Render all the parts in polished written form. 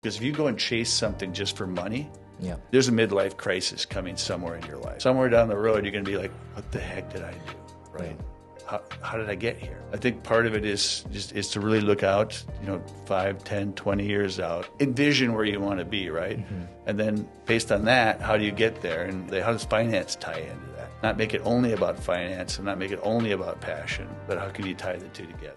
Because if you go and chase something just for money, Yeah. there's a midlife crisis coming somewhere in your life. Somewhere down the road, you're going to be like, what the heck did I do? Right? How did I get here? I think part of it is to really look out, 5, 10, 20 years out. Envision where you want to be, right? Mm-hmm. And then based on that, how do you get there? And how does finance tie into that? Not make it only about finance and not make it only about passion, but how can you tie the two together?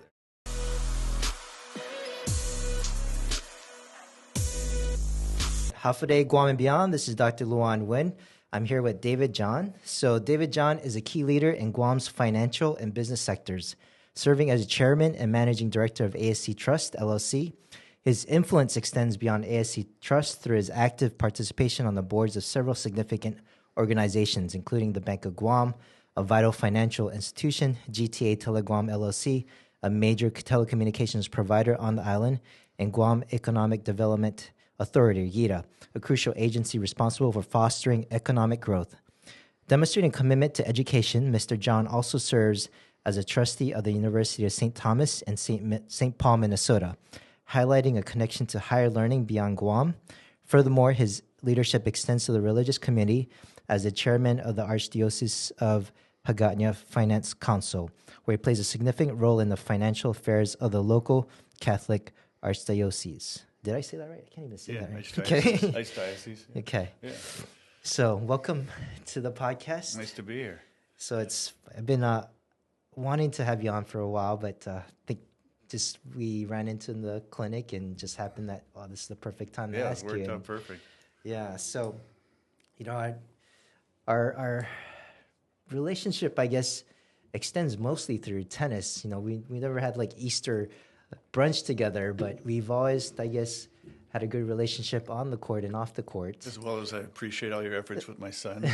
Half a day, Guam and beyond. This is Dr. Luan Nguyen. I'm here with David John. So David John is a key leader in Guam's financial and business sectors, serving as chairman and managing director of ASC Trust, LLC. His influence extends beyond ASC Trust through his active participation on the boards of several significant organizations, including the Bank of Guam, a vital financial institution, GTA Teleguam, LLC, a major telecommunications provider on the island, and Guam Economic Development Authority, GIDA, a crucial agency responsible for fostering economic growth. Demonstrating commitment to education, Mr. John also serves as a trustee of the University of St. Thomas and St. Paul, Minnesota, highlighting a connection to higher learning beyond Guam. Furthermore, his leadership extends to the religious community as the chairman of the Archdiocese of Hagåtña Finance Council, where he plays a significant role in the financial affairs of the local Catholic Archdiocese. Did I say that right? I can't even say that right. Okay. Archdiocese. Yeah. Okay. Yeah. So welcome to the podcast. Nice to be here. So I've been wanting to have you on for a while, but I think just we ran into the clinic and just happened that, this is the perfect time to ask you. Yeah, it worked out perfect. Yeah. So, our relationship, I guess, extends mostly through tennis. We never had like Easter brunch together, but we've always, I guess, had a good relationship on the court and off the court. As well as I appreciate all your efforts with my son.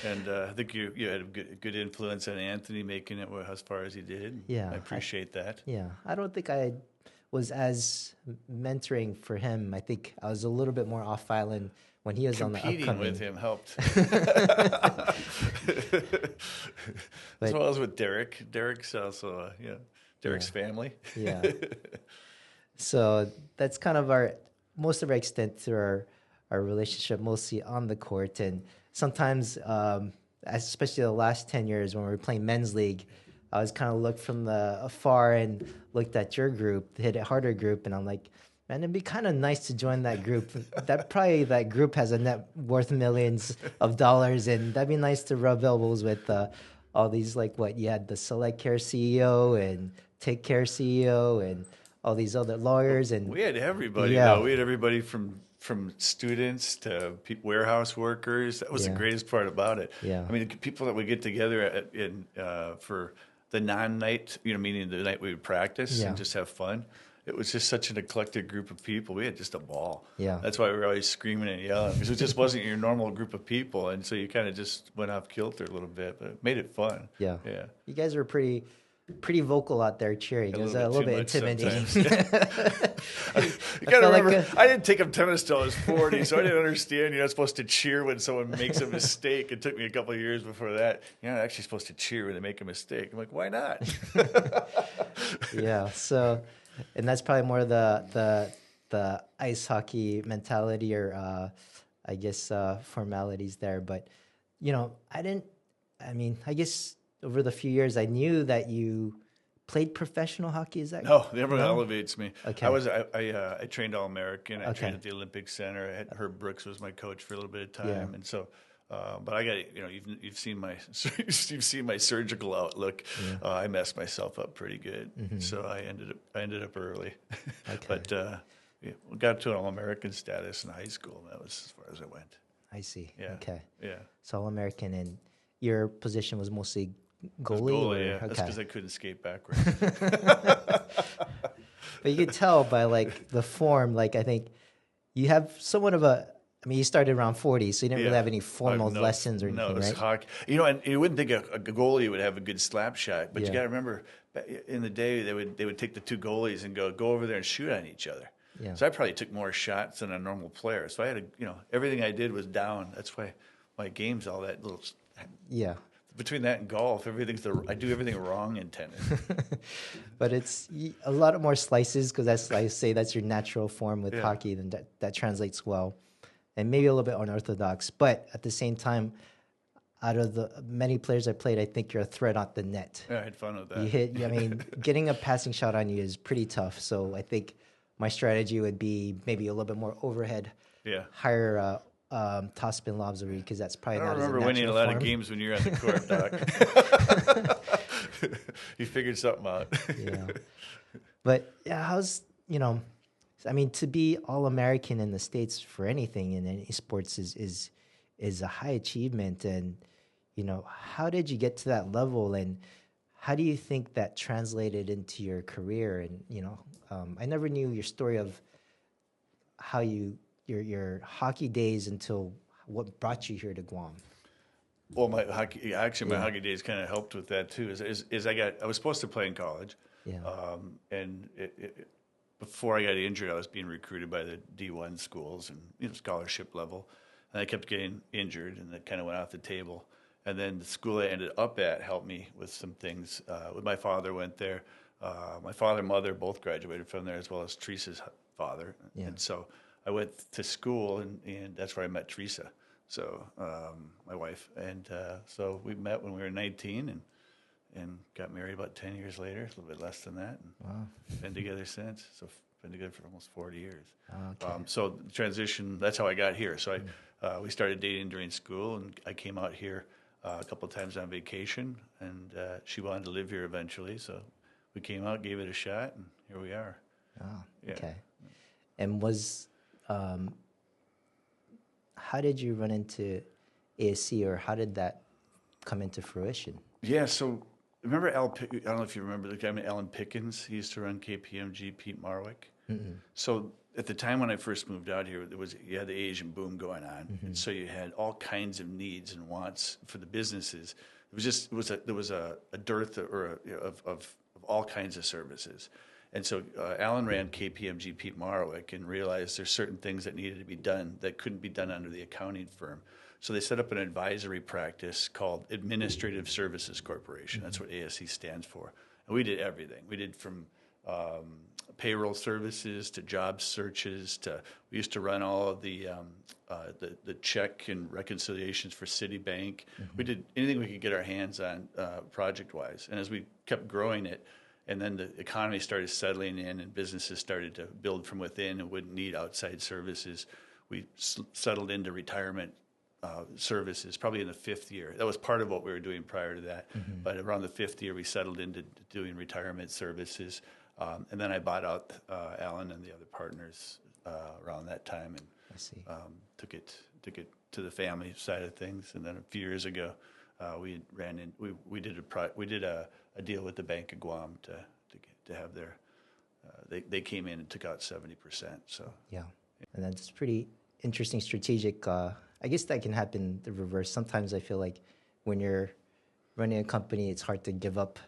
And I think you had a good influence on Anthony making it as far as he did. Yeah. I appreciate that. Yeah. I don't think I was as mentoring for him. I think I was a little bit more off island when he was on the upcoming. Competing with him helped. As well as with Derek. Derek's also, Derek's family. Yeah. So that's kind of most of our extent to our relationship, mostly on the court. And sometimes, especially the last 10 years when we were playing men's league, I was kind of looked from the afar and looked at your group, the Hit It Harder group, and I'm like, man, it'd be kind of nice to join that group. That group has a net worth millions of dollars, and that'd be nice to rub elbows with all these, you had the Select Care CEO and Take Care CEO and all these other lawyers. And we had everybody, though. We had everybody from students to warehouse workers. That was the greatest part about it. Yeah. I mean, the people that would get together for the non-night, meaning the night we would practice and just have fun. It was just such an eclectic group of people. We had just a ball. Yeah. That's why we were always screaming and yelling, because it just wasn't your normal group of people. And so you kind of just went off kilter a little bit, but it made it fun. Yeah. Yeah. You guys were pretty vocal out there cheering. It was a little bit intimidating. You got to remember, I didn't take up tennis till I was 40, so I didn't understand you're not supposed to cheer when someone makes a mistake. It took me a couple of years before that. You're not actually supposed to cheer when they make a mistake. I'm like, why not? Yeah. So, and that's probably more the ice hockey mentality or I guess formalities there. But I guess over the few years, I knew that you played professional hockey. Is that no? Everyone elevates me. Okay. I trained All-American. I trained at the Olympic Center. Herb Brooks was my coach for a little bit of time, and so. But I got you've seen my surgical outlook. Yeah. I messed myself up pretty good, so I ended up early. Okay. But we got to an All-American status in high school. That was as far as I went. I see. Yeah. Okay. Yeah. So All-American, and your position was mostly goalie. Yeah. Okay. That's because I couldn't skate backwards. But you could tell by the form. I think you have somewhat of a. I mean, you started around 40, so you didn't really have any formal lessons or anything, right? No, it was hockey. And you wouldn't think a goalie would have a good slap shot, but you got to remember, in the day they would take the two goalies and go over there and shoot on each other. Yeah. So I probably took more shots than a normal player. So I had everything I did was down. That's why my game's all that little. Yeah. Between that and golf, I do everything wrong in tennis. But it's a lot more slices because that's your natural form with Yeah. hockey, and that translates well, and maybe a little bit unorthodox. But at the same time, out of the many players I played, I think you're a threat on the net. Yeah, I had fun with that. You hit. I mean, getting a passing shot on you is pretty tough. So I think my strategy would be maybe a little bit more overhead, Yeah. higher top spin lobs over you, because that's probably I not don't as a remember winning a natural lot form. of games when you were on the court, Doc. You figured something out. Yeah. But yeah, I mean, to be All-American in the States for anything in any sports is a high achievement. And, how did you get to that level? And how do you think that translated into your career? And, I never knew your story of how your hockey days until what brought you here to Guam. Well, my hockey days kind of helped with that too. I was supposed to play in college, Yeah. and before I got injured, I was being recruited by the D1 schools and scholarship level, and I kept getting injured, and that kind of went off the table. And then the school I ended up at helped me with some things. My father went there. My father and mother both graduated from there, as well as Teresa's father. Yeah. And so I went to school, and that's where I met Teresa. So my wife, and so we met when we were 19, and got married about 10 years later, a little bit less than that, and Wow. been together since. So been together for almost 40 years. Okay. So the transition, that's how I got here. So we started dating during school, and I came out here a couple of times on vacation, and she wanted to live here eventually. So we came out, gave it a shot, and here we are. Oh, Yeah. okay. And how did you run into ASC, or how did that come into fruition? Yeah, so remember I don't know if you remember the guy named Alan Pickens. He used to run KPMG, Pete Marwick. Mm-mm. So at the time when I first moved out here, you had the Asian boom going on, Mm-hmm. and so you had all kinds of needs and wants for the businesses. There was a dearth of all kinds of services, and so Alan ran KPMG, Pete Marwick, and realized there's certain things that needed to be done that couldn't be done under the accounting firm. So they set up an advisory practice called Administrative Services Corporation. That's what ASC stands for. And we did everything. We did from payroll services to job searches we used to run all of the check and reconciliations for Citibank. We did anything we could get our hands on project-wise. And as we kept growing it, and then the economy started settling in and businesses started to build from within and wouldn't need outside services, we settled into retirement services, probably in the fifth year. That was part of what we were doing prior to that. Mm-hmm. But around the fifth year, we settled into doing retirement services. And then I bought out Alan and the other partners around that time, and I see. took it to the family side of things. And then a few years ago, we did a deal with the Bank of Guam to have their they came in and took out 70%. So Yeah. And that's pretty interesting strategic. I guess that can happen the reverse. Sometimes I feel like when you're running a company, it's hard to give up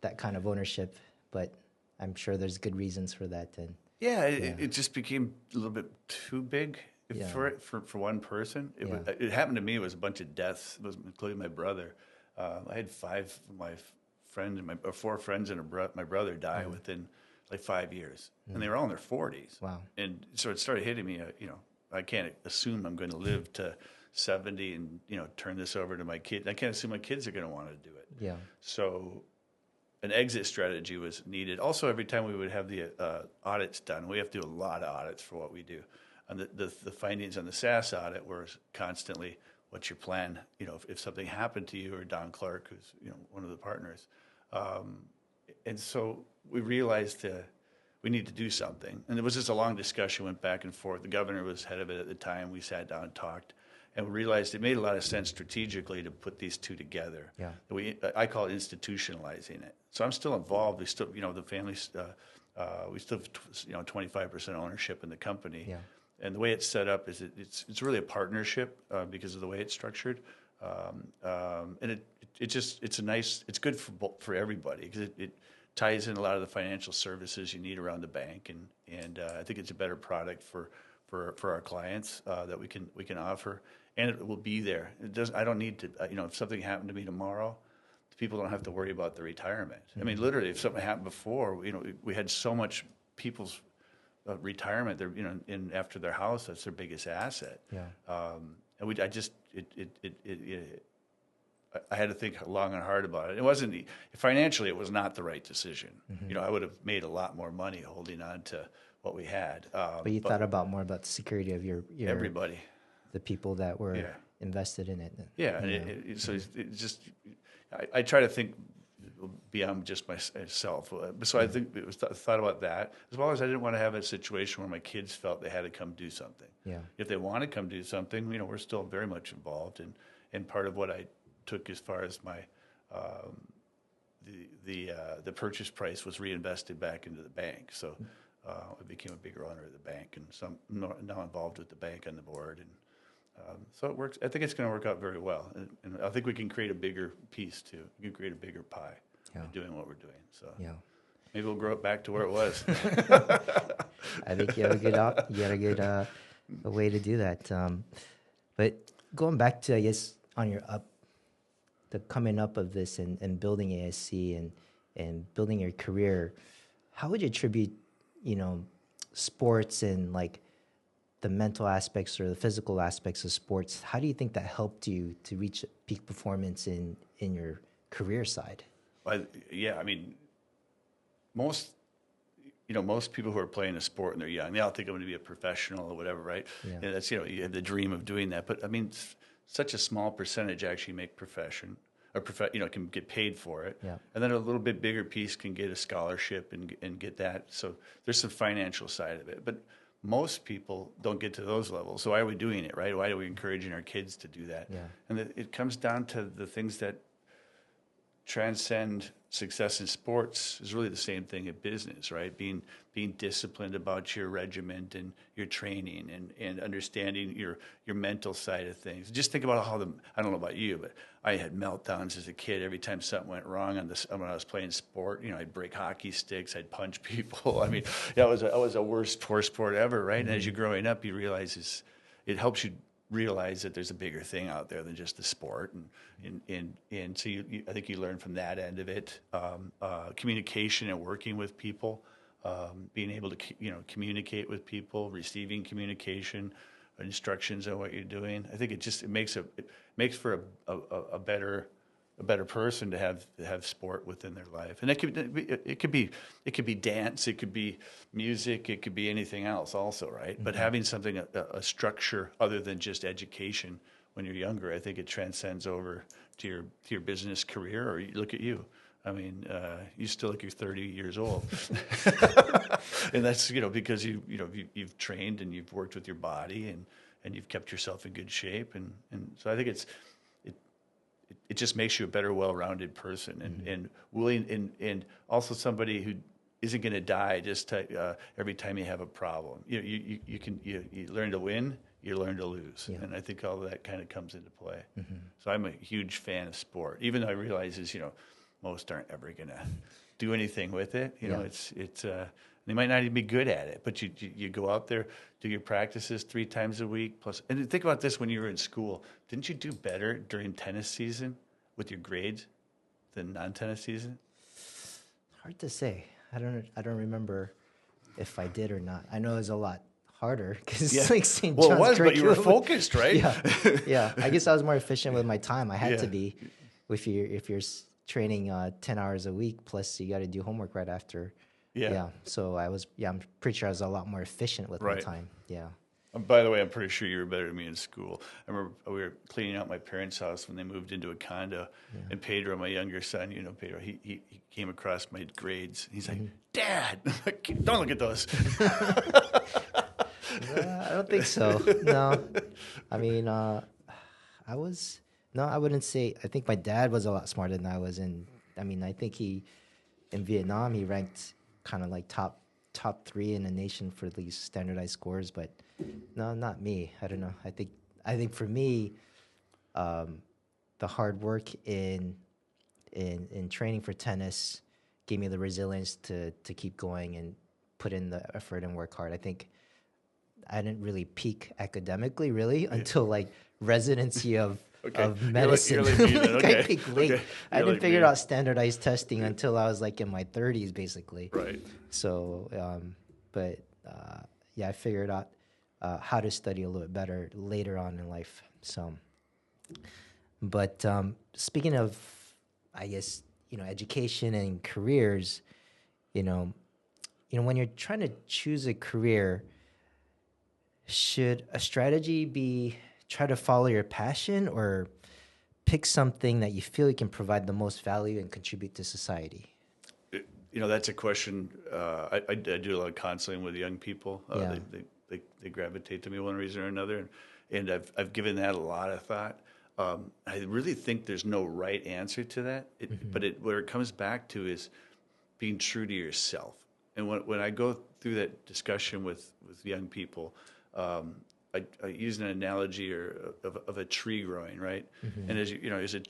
that kind of ownership, but I'm sure there's good reasons for that. And it just became a little bit too big for one person. It happened to me. It was a bunch of deaths, including my brother. I had four friends and my brother die within like 5 years, and they were all in their 40s. Wow. And so it started hitting me. I can't assume I'm going to live to 70 and turn this over to my kids. I can't assume my kids are going to want to do it. Yeah. So an exit strategy was needed. Also, every time we would have the audits done, we have to do a lot of audits for what we do. And the findings on the SaaS audit were constantly, what's your plan? If something happened to you, or Don Clark, who's one of the partners, and so we realized we need to do something. And it was just a long discussion, went back and forth. The governor was head of it at the time. We sat down and talked, and we realized it made a lot of sense strategically to put these two together. Yeah. I call it institutionalizing it. So I'm still involved. We still, the families, we still have 25% ownership in the company. Yeah. And the way it's set up is it's really a partnership because of the way it's structured. And it's good for everybody because it ties in a lot of the financial services you need around the bank, and I think it's a better product for for our clients that we can offer, and it will be there. It does. I don't need to. If something happened to me tomorrow, people don't have to worry about the retirement. I mean, literally, if something happened before, we had so much people's retirement. They're in after their house. That's their biggest asset. Yeah. And I had to think long and hard about it. It wasn't financially; it was not the right decision. I would have made a lot more money holding on to what we had. But you thought about more about the security of your everybody, the people that were invested in it. Yeah, and so it just I try to think beyond just myself. So I think it was thought about that, as well as I didn't want to have a situation where my kids felt they had to come do something. Yeah. If they want to come do something, we're still very much involved, and part of what I took as far as my the purchase price was reinvested back into the bank. So I became a bigger owner of the bank, and so I'm now involved with the bank on the board, and so it works. I think it's going to work out very well, and I think we can create a bigger piece too. We can create a bigger pie by doing what we're doing. So maybe we'll grow it back to where it was. I think you have a good a way to do that. But going back to, I guess, on your the coming up of this and building ASC and building your career, how would you attribute, sports and like the mental aspects or the physical aspects of sports? How do you think that helped you to reach peak performance in your career side? I mean, most people who are playing a sport and they're young, they all think I'm going to be a professional or whatever, right? Yeah. And that's, you have the dream of doing that. But I mean, such a small percentage actually make profession or can get paid for it. Yeah. And then a little bit bigger piece can get a scholarship and get that. So there's some financial side of it. But most people don't get to those levels. So why are we doing it, right? Why are we encouraging our kids to do that? Yeah. And it comes down to the things that transcend success in sports is really the same thing in business, right? Being disciplined about your regiment and your training and understanding your mental side of things. Just think about I don't know about you, but I had meltdowns as a kid every time something went wrong when I was playing sport. I'd break hockey sticks, I'd punch people. I mean, that was a worst poor sport ever, right? Mm-hmm. And as you're growing up, you realize it helps you realize that there's a bigger thing out there than just the sport, and so I think you learn from that end of it. Communication and working with people, being able to communicate with people, receiving communication, instructions on what you're doing. I think it makes for a better person to have sport within their life, and it could be dance, it could be music, it could be anything else also, right? Mm-hmm. But having something a structure other than just education when you're younger, I think it transcends over to your business career. Or you look at you. I mean, you still look you're 30 years old, and that's because you've trained and you've worked with your body and you've kept yourself in good shape, and so I think it just makes you a better, well-rounded person, and willing, and also somebody who isn't going to die just every time you have a problem. You learn to win, you learn to lose, and I think all of that kind of comes into play. Mm-hmm. So I'm a huge fan of sport, even though I realize most aren't ever going to do anything with it. It's they might not even be good at it, but you go out there, do your practices 3 times a week plus. And think about this: when you were in school, didn't you do better during tennis season with your grades than non-tennis season? Hard to say. I don't remember if I did or not. I know it was a lot harder because it's like St. John's. Well, it was, but you were focused, right? Yeah. I guess I was more efficient with my time. I had to be. If you're training 10 hours a week, plus you got to do homework right after. Yeah. So I'm pretty sure I was a lot more efficient with my time. Yeah. By the way, I'm pretty sure you were better than me in school. I remember we were cleaning out my parents' house when they moved into a condo, and Pedro, my younger son, Pedro, he came across my grades. He's like, "Dad, don't look at those." I don't think so. No. I mean, I wouldn't say. I think my dad was a lot smarter than I was. I think in Vietnam, he ranked kind of like top 3 in the nation for these standardized scores, but no, not me. I don't know. I think for me, the hard work in training for tennis gave me the resilience to keep going and put in the effort and work hard. I think I didn't really peak academically really until like residency of Okay. of medicine. You're like me then. Like, Okay. I peaked late. Okay. I You're didn't like figure me. out standardized testing until I was like in my 30s, basically. Right. So, but yeah, I figured out how to study a little bit better later on in life. So, but speaking of, I guess, education and careers, you know, when you're trying to choose a career, should a strategy be try to follow your passion or pick something that you feel you can provide the most value and contribute to society? That's a question. I do a lot of counseling with young people. Yeah. They gravitate to me one reason or another, and I've given that a lot of thought. I really think there's no right answer to that, but where it comes back to is being true to yourself. And when I go through that discussion with young people, I use an analogy of a tree growing, right? And as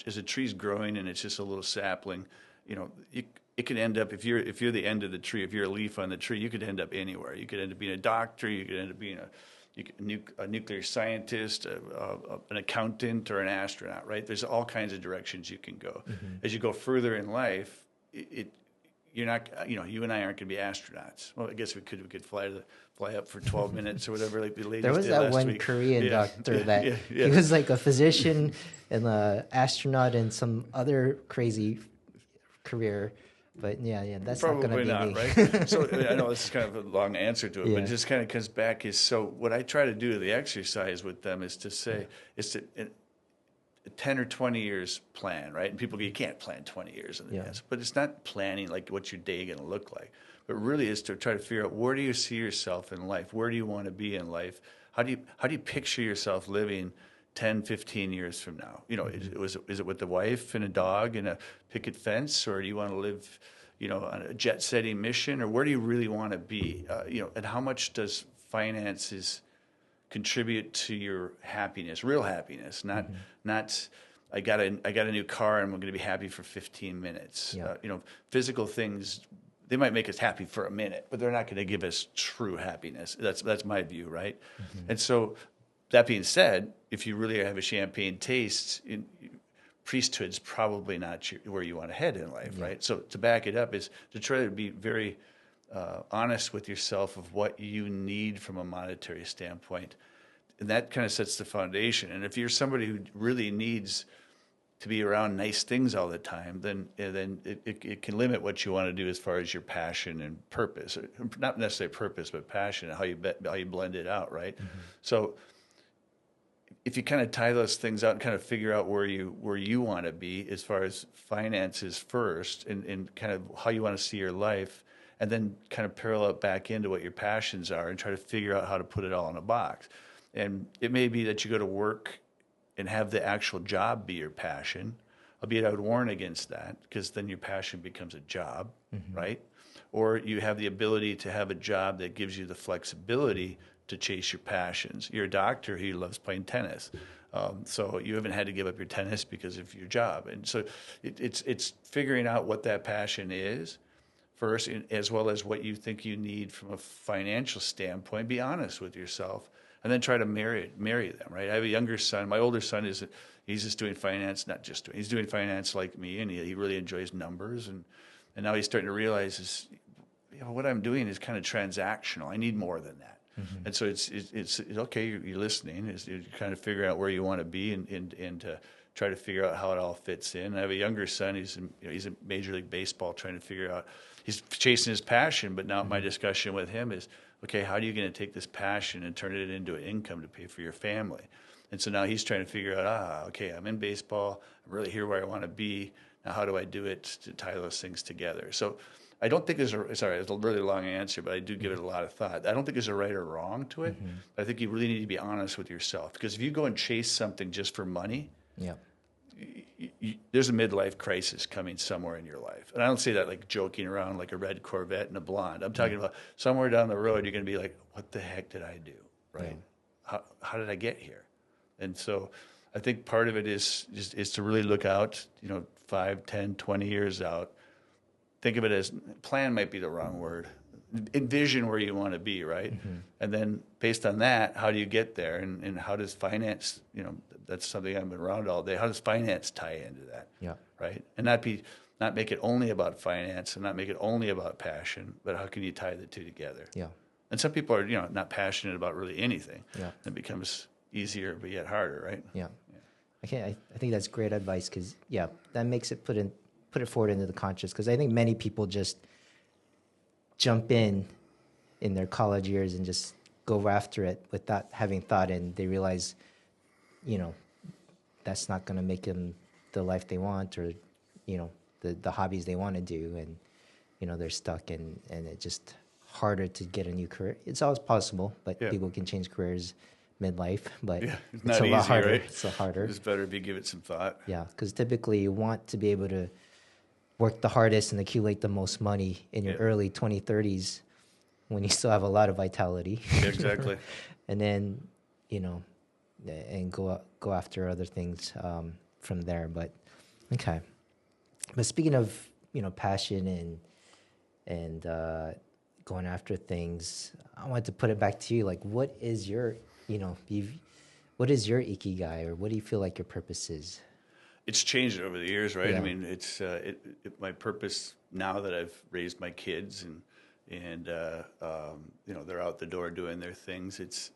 as a tree's growing and it's just a little sapling, it could end up if you're the end of the tree, if you're a leaf on the tree, you could end up anywhere. You could end up being a doctor, you could end up being a nuclear scientist, an accountant, or an astronaut, right? There's all kinds of directions you can go. As you go further in life, you're not, you and I aren't going to be astronauts. Well, I guess we could fly up for 12 minutes or whatever, like the ladies There was did that last one week. Korean doctor that he was like a physician and an astronaut and some other crazy career. But yeah, that's Probably not not, going to be me. right? So I know this is kind of a long answer to it, but it just kind of comes back so what I try to do, the exercise with them is to say, is to 10 or 20 years plan, right? And people go, you can't plan 20 years in advance. But it's not planning like what's your day going to look like, but really is to try to figure out where do you see yourself in life? Where do you want to be in life? How do you picture yourself living 10, 15 years from now? Is it with the wife and a dog and a picket fence, or do you want to live, on a jet-setting mission, or where do you really want to be? And how much does finances contribute to your happiness, real happiness, not I got a new car and I'm going to be happy for 15 minutes. Physical things, they might make us happy for a minute, but they're not going to give us true happiness. That's my view, right? And so that being said, if you really have a champagne taste, priesthood's probably not where you want to head in life, right? So to back it up is to try to be very honest with yourself of what you need from a monetary standpoint. And that kind of sets the foundation. And if you're somebody who really needs to be around nice things all the time, then it can limit what you want to do as far as your passion and purpose. Not necessarily purpose, but passion, how you blend it out, right? So if you kind of tie those things out and kind of figure out where you want to be as far as finances first and kind of how you want to see your life, and then kind of parallel it back into what your passions are and try to figure out how to put it all in a box. And it may be that you go to work and have the actual job be your passion, albeit I would warn against that because then your passion becomes a job, right? Or you have the ability to have a job that gives you the flexibility to chase your passions. You're a doctor who loves playing tennis. So you haven't had to give up your tennis because of your job. And so it's figuring out what that passion is first, as well as what you think you need from a financial standpoint. Be honest with yourself, and then try to marry them, right? I have a younger son. My older son he's just doing finance, he's doing finance like me, and he really enjoys numbers, and now he's starting to realize what I'm doing is kind of transactional. I need more than that. And so it's okay. You're listening. You're kind of figuring out where you want to be and to try to figure out how it all fits in. I have a younger son. He's in Major League Baseball, trying to figure out. He's chasing his passion, but now my discussion with him is, okay, how are you going to take this passion and turn it into an income to pay for your family? And so now he's trying to figure out, okay, I'm in baseball. I'm really here where I want to be. Now, how do I do it to tie those things together? So I don't think it's a really long answer, but I do give it a lot of thought. I don't think there's a right or wrong to it. But I think you really need to be honest with yourself, because if you go and chase something just for money, there's a midlife crisis coming somewhere in your life. And I don't say that like joking around like a red Corvette and a blonde. I'm talking about somewhere down the road, you're going to be like, what the heck did I do, right? How did I get here? And so I think part of it is to really look out, 5, 10, 20 years out. Think of it as, plan might be the wrong word. envision where you want to be, right? And then based on that, how do you get there? And how does finance, that's something I've been around all day. How does finance tie into that? Yeah. Right? And not make it only about finance and not make it only about passion, but how can you tie the two together? Yeah. And some people are, not passionate about really anything. Yeah. It becomes easier, but yet harder, right? Yeah. I think that's great advice because, that makes it put it forward into the conscious, because I think many people just jump in their college years and just go after it without having thought, and they realize, that's not going to make them the life they want, or, the hobbies they want to do, and, they're stuck, and it's just harder to get a new career. It's always possible, but people can change careers midlife, but it's a lot harder. Right? It's a harder. It's better to give it some thought. Yeah, because typically you want to be able to work the hardest and accumulate the most money in your early 20s, 30s, when you still have a lot of vitality. Exactly. And then, and go after other things from there. But okay. But speaking of, passion and going after things, I wanted to put it back to you. Like, what is your, what is your ikigai, or what do you feel like your purpose is? It's changed over the years, right? Yeah. I mean, it's my purpose now that I've raised my kids and they're out the door doing their things. I've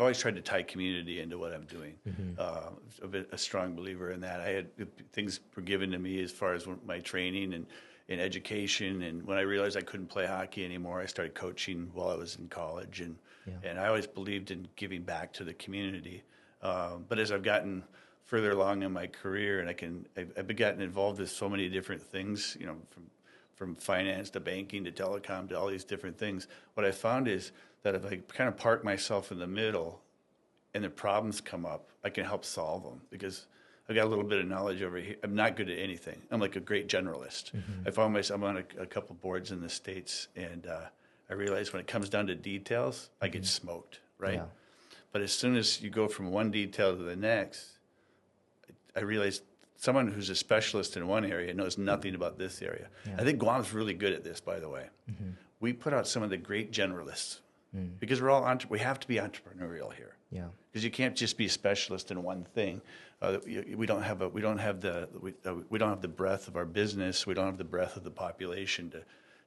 always tried to tie community into what I'm doing. A strong believer in that. Things were given to me as far as my training and in education, and when I realized I couldn't play hockey anymore, I started coaching while I was in college, and I always believed in giving back to the community. But as I've gotten further along in my career, and I've gotten involved with so many different things, from finance to banking to telecom to all these different things. What I found is that if I kind of park myself in the middle and the problems come up, I can help solve them, because I've got a little bit of knowledge over here. I'm not good at anything. I'm like a great generalist. I found myself, I'm on a couple boards in the States, and I realized when it comes down to details, I get smoked, right? Yeah. But as soon as you go from one detail to the next, I realized someone who's a specialist in one area knows nothing about this area. Yeah. I think Guam's really good at this, by the way. We put out some of the great generalists because we have to be entrepreneurial here. Yeah. Because you can't just be a specialist in one thing. We don't have the breadth of our business. We don't have the breadth of the population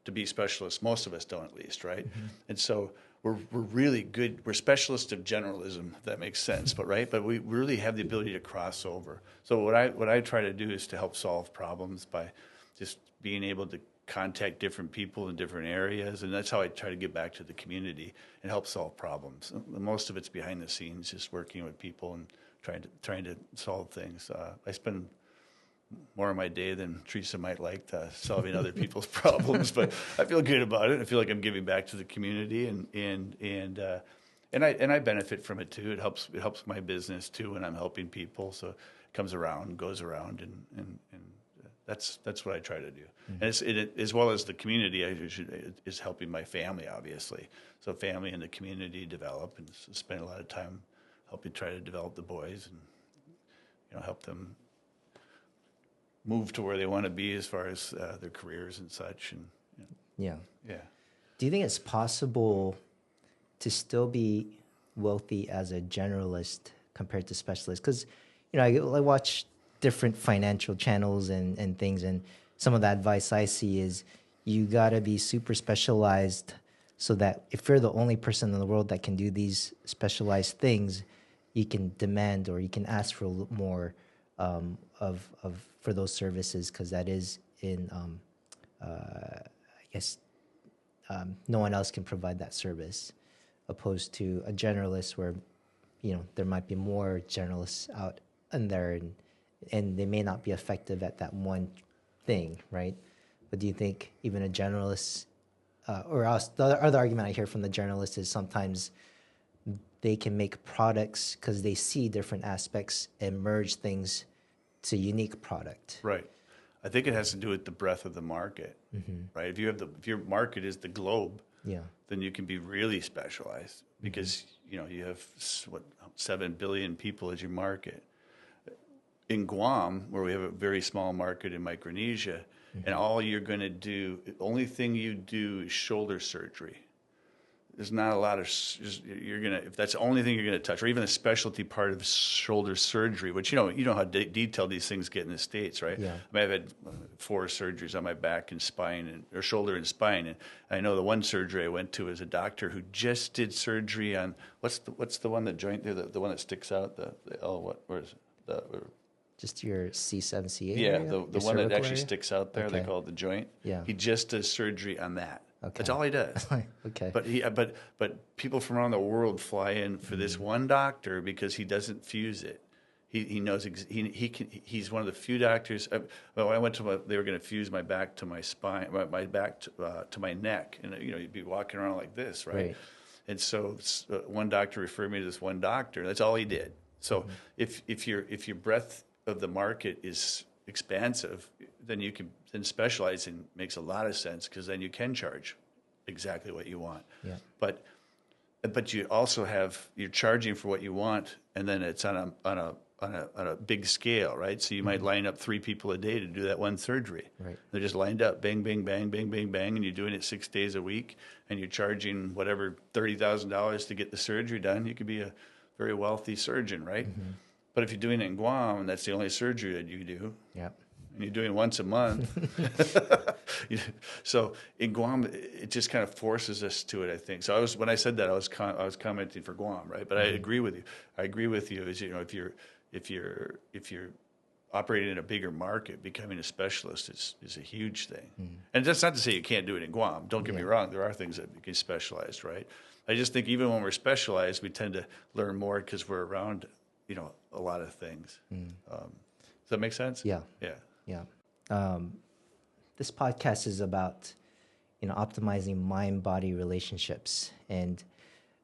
to be specialists. Most of us don't, at least, right? And so we're really good. We're specialists of generalism, if that makes sense. But we really have the ability to cross over. So what I try to do is to help solve problems by just being able to contact different people in different areas, and that's how I try to get back to the community and help solve problems. Most of it's behind the scenes, just working with people and trying to solve things. I spend more of my day than Teresa might like solving other people's problems, but I feel good about it. I feel like I'm giving back to the community, and I benefit from it too. It helps my business too when I'm helping people. So it comes around, goes around, and that's what I try to do. And it as well as the community, is helping my family, obviously. So family and the community develop, and spend a lot of time helping try to develop the boys and help them move to where they want to be as far as their careers and such. And Yeah. yeah. Do you think it's possible to still be wealthy as a generalist compared to specialist? Because, I watch different financial channels and things, and some of the advice I see is you got to be super specialized, so that if you're the only person in the world that can do these specialized things, you can demand, or you can ask for a little more for those services, because that is in no one else can provide that service, opposed to a generalist where there might be more generalists out in there, and they may not be effective at that one thing, right? But do you think even a generalist, or else the other argument I hear from the journalist is sometimes they can make products because they see different aspects and merge things to unique product. Right. I think it has to do with the breadth of the market, right? If your market is the globe, then you can be really specialized, because you have 7 billion people as your market. In Guam, where we have a very small market in Micronesia, and all you're going to do, the only thing you do is shoulder surgery. There's not a lot of, if that's the only thing you're going to touch, or even the specialty part of shoulder surgery, which, you know how detailed these things get in the States, right? Yeah. I mean, I've had 4 surgeries on my back and spine, or shoulder and spine. And I know the one surgery I went to is a doctor who just did surgery on, what's the one, the joint there, the one that sticks out, where is it? Just your C7, C8 Yeah, area? the one that actually sticks out there, they Okay. call it the joint. Yeah. He just does surgery on that. Okay. That's all he does. Okay. But people from around the world fly in for this one doctor because he doesn't fuse it. He knows he's one of the few doctors. I went to they were going to fuse my back to my spine, my back to my neck, and you'd be walking around like this, right? And so one doctor referred me to this one doctor. That's all he did. So if your breadth of the market is expansive, then you can specializing makes a lot of sense, because then you can charge exactly what you want. Yeah. But you also you're charging for what you want, and then it's on a big scale, right? So you might line up 3 people a day to do that one surgery. Right. They're just lined up, bang, bang, bang, bang, bang, bang, and you're doing it 6 days a week, and you're charging whatever $30,000 to get the surgery done. You could be a very wealthy surgeon, right? But if you're doing it in Guam, and that's the only surgery that you do, Yep. and you're doing it once a month, so in Guam, it just kind of forces us to it, I think. So when I said that, I was commenting for Guam, right? But I agree with you. I agree with you. Is if you're operating in a bigger market, becoming a specialist is a huge thing. And that's not to say you can't do it in Guam. Don't get me wrong. There are things that you can specialize, right? I just think even when we're specialized, we tend to learn more because we're around, a lot of things. Does that make sense? Yeah. Yeah. Yeah. This podcast is about, optimizing mind-body relationships. And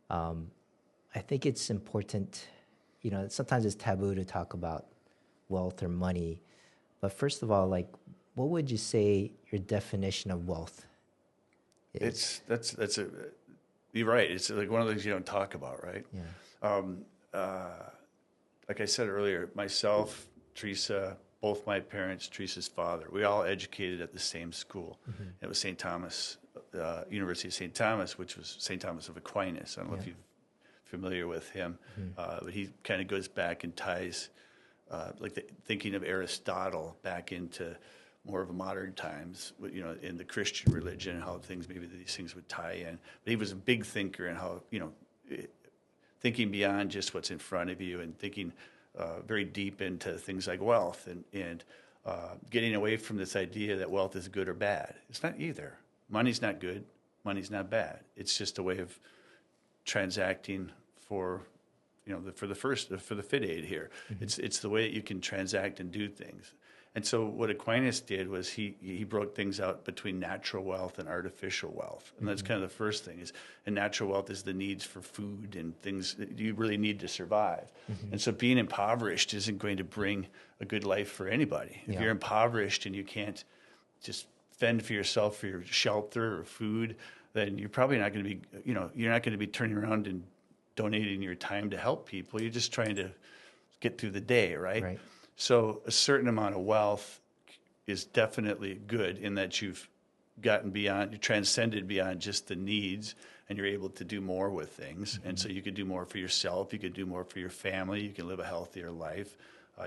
I think it's important, sometimes it's taboo to talk about wealth or money. But first of all, what would you say your definition of wealth is? You're right. It's like one of the things you don't talk about, right? Yeah. Like I said earlier, myself, Teresa, both my parents, Teresa's father, we all educated at the same school. It was St. Thomas, University of St. Thomas, which was St. Thomas of Aquinas. I don't know if you're familiar with him, but he kind of goes back and ties, thinking of Aristotle back into more of a modern times, in the Christian religion, and how maybe these things would tie in. But he was a big thinker, and how, thinking beyond just what's in front of you, and thinking very deep into things like wealth, and getting away from this idea that wealth is good or bad. It's not either. Money's not good. Money's not bad. It's just a way of transacting for the fit aid here. It's the way that you can transact and do things. And so what Aquinas did was he broke things out between natural wealth and artificial wealth. And that's kind of the first thing and natural wealth is the needs for food and things that you really need to survive. And so being impoverished isn't going to bring a good life for anybody. If you're impoverished and you can't just fend for yourself for your shelter or food, then you're probably not going to be, you're not going to be turning around and donating your time to help people. You're just trying to get through the day, right? So a certain amount of wealth is definitely good in that you've gotten beyond, you transcended beyond just the needs, and you're able to do more with things. And so you could do more for yourself, you could do more for your family, you can live a healthier life.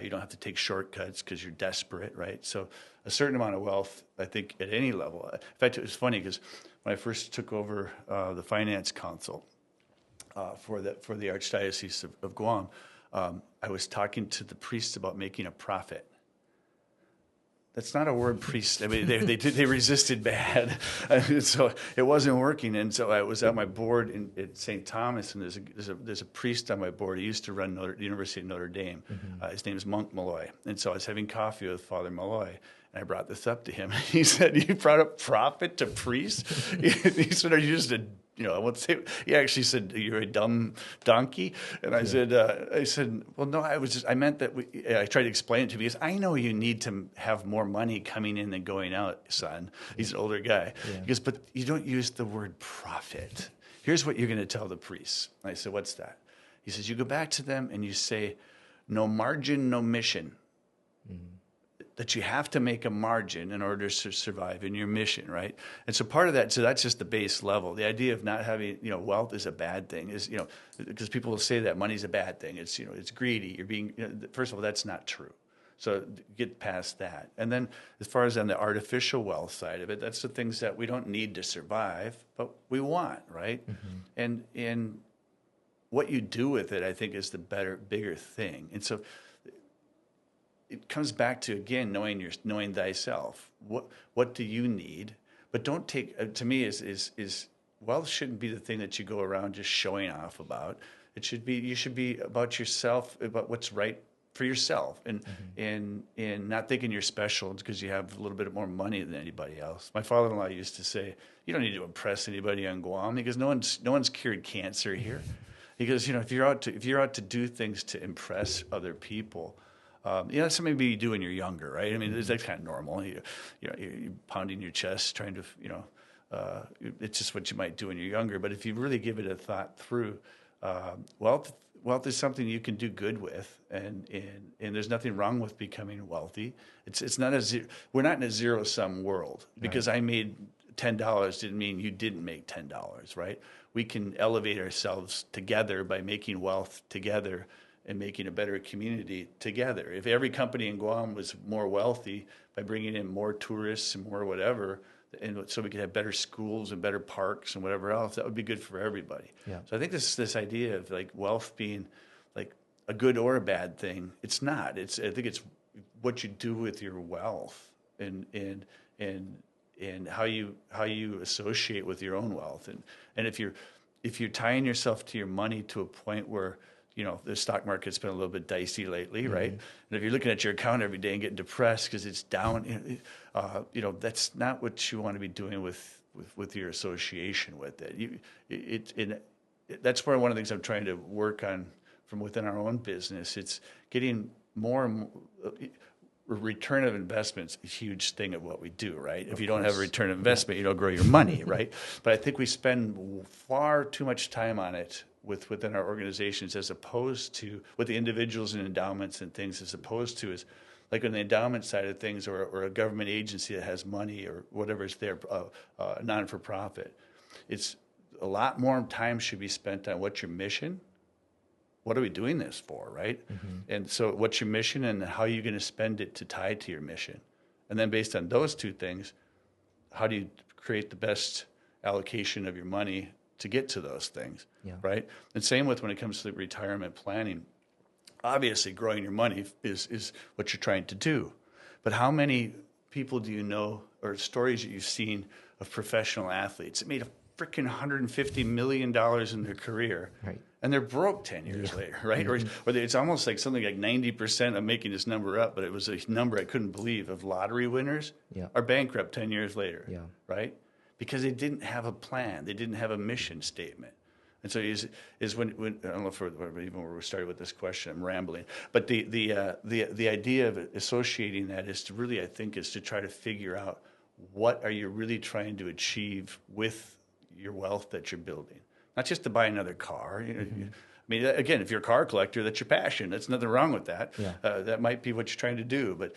You don't have to take shortcuts because you're desperate, right? So a certain amount of wealth, I think, at any level. In fact, it was funny because when I first took over the finance council for the Archdiocese of Guam, I was talking to the priests about making a profit. That's not a word, priest. I mean, they resisted bad, so it wasn't working. And so I was at my board at St. Thomas, and there's a priest on my board. He used to run the University of Notre Dame. His name is Monk Malloy. And so I was having coffee with Father Malloy, and I brought this up to him. He said, "You brought up profit to priests?" He said, "Are you just a..." I won't say. He actually said, "You're a dumb donkey," and I said, "Well, no, I meant that." I tried to explain it to him because I know you need to have more money coming in than going out, son. He's an older guy. He goes, "But you don't use the word profit. Here's what you're going to tell the priests." I said, "What's that?" He says, "You go back to them and you say, no margin, no mission." that you have to make a margin in order to survive in your mission, right? And so part of that, so that's just the base level. The idea of not having, wealth is a bad thing is, because people will say that money's a bad thing. It's, it's greedy. You're being, first of all, that's not true. So get past that. And then as far as on the artificial wealth side of it, that's the things that we don't need to survive, but we want, right? And what you do with it, I think, is the bigger thing. And so it comes back to, again, knowing thyself. What do you need? But don't take, to me, is wealth shouldn't be the thing that you go around just showing off about. It should be, you should be about yourself, about what's right for yourself, and not thinking you're special because you have a little bit more money than anybody else. My father-in-law used to say, "You don't need to impress anybody on Guam," because no one's cured cancer here. He goes, if you're out to do things to impress other people, that's something maybe you do when you're younger, right? I mean, that's kind of normal. You're pounding your chest, trying to, it's just what you might do when you're younger. But if you really give it a thought through, wealth is something you can do good with, and there's nothing wrong with becoming wealthy. It's not we're not in a zero-sum world. Because I made $10 didn't mean you didn't make $10, right? We can elevate ourselves together by making wealth together and making a better community together. If every company in Guam was more wealthy by bringing in more tourists and more whatever, and so we could have better schools and better parks and whatever else, that would be good for everybody. Yeah. So I think this idea of like wealth being like a good or a bad thing, it's not. I think it's what you do with your wealth and how you associate with your own wealth. And if you're tying yourself to your money to a point where the stock market's been a little bit dicey lately, right? And if you're looking at your account every day and getting depressed because it's down, that's not what you want to be doing with your association with it. That's where one of the things I'm trying to work on from within our own business. It's getting more and more. Return of investment's a huge thing of what we do, right? If you don't have a return of investment, you don't grow your money, right? But I think we spend far too much time on it within our organizations, as opposed to with the individuals and endowments and things, as opposed to is like on the endowment side of things, or a government agency that has money or whatever is there, non-for-profit. It's a lot more time should be spent on what's your mission. What are we doing this for, right? And so what's your mission and how are you going to spend it to tie to your mission? And then based on those two things, how do you create the best allocation of your money to get to those things, right? And same with when it comes to retirement planning. Obviously, growing your money is what you're trying to do. But how many people do you know, or stories that you've seen of professional athletes that made a freaking $150 million in their career, and they're broke 10 years later, right? Or it's almost like something like 90%, I'm making this number up, but it was a number I couldn't believe, of lottery winners are bankrupt 10 years later, right? Because they didn't have a plan. They didn't have a mission statement. And so is when I don't know if even where we started with this question, I'm rambling, but the idea of associating that is to really, I think, is to try to figure out what are you really trying to achieve with your wealth that you're building. Not just to buy another car. I mean, again, if you're a car collector, that's your passion. There's nothing wrong with that. That might be what you're trying to do. But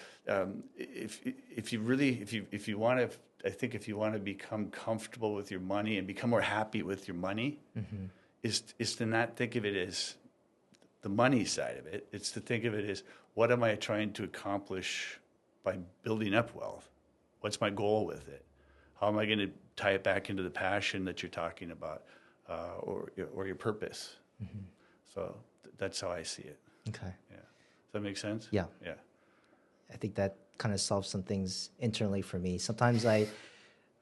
if you want to, I think if you want to become comfortable with your money and become more happy with your money, is to not think of it as the money side of it. It's to think of it as, what am I trying to accomplish by building up wealth? What's my goal with it? How am I going to tie it back into the passion that you're talking about, or your purpose? So that's how I see it. Okay. Yeah. Does that make sense? Yeah. Yeah. I think that kind of solves some things internally for me. Sometimes I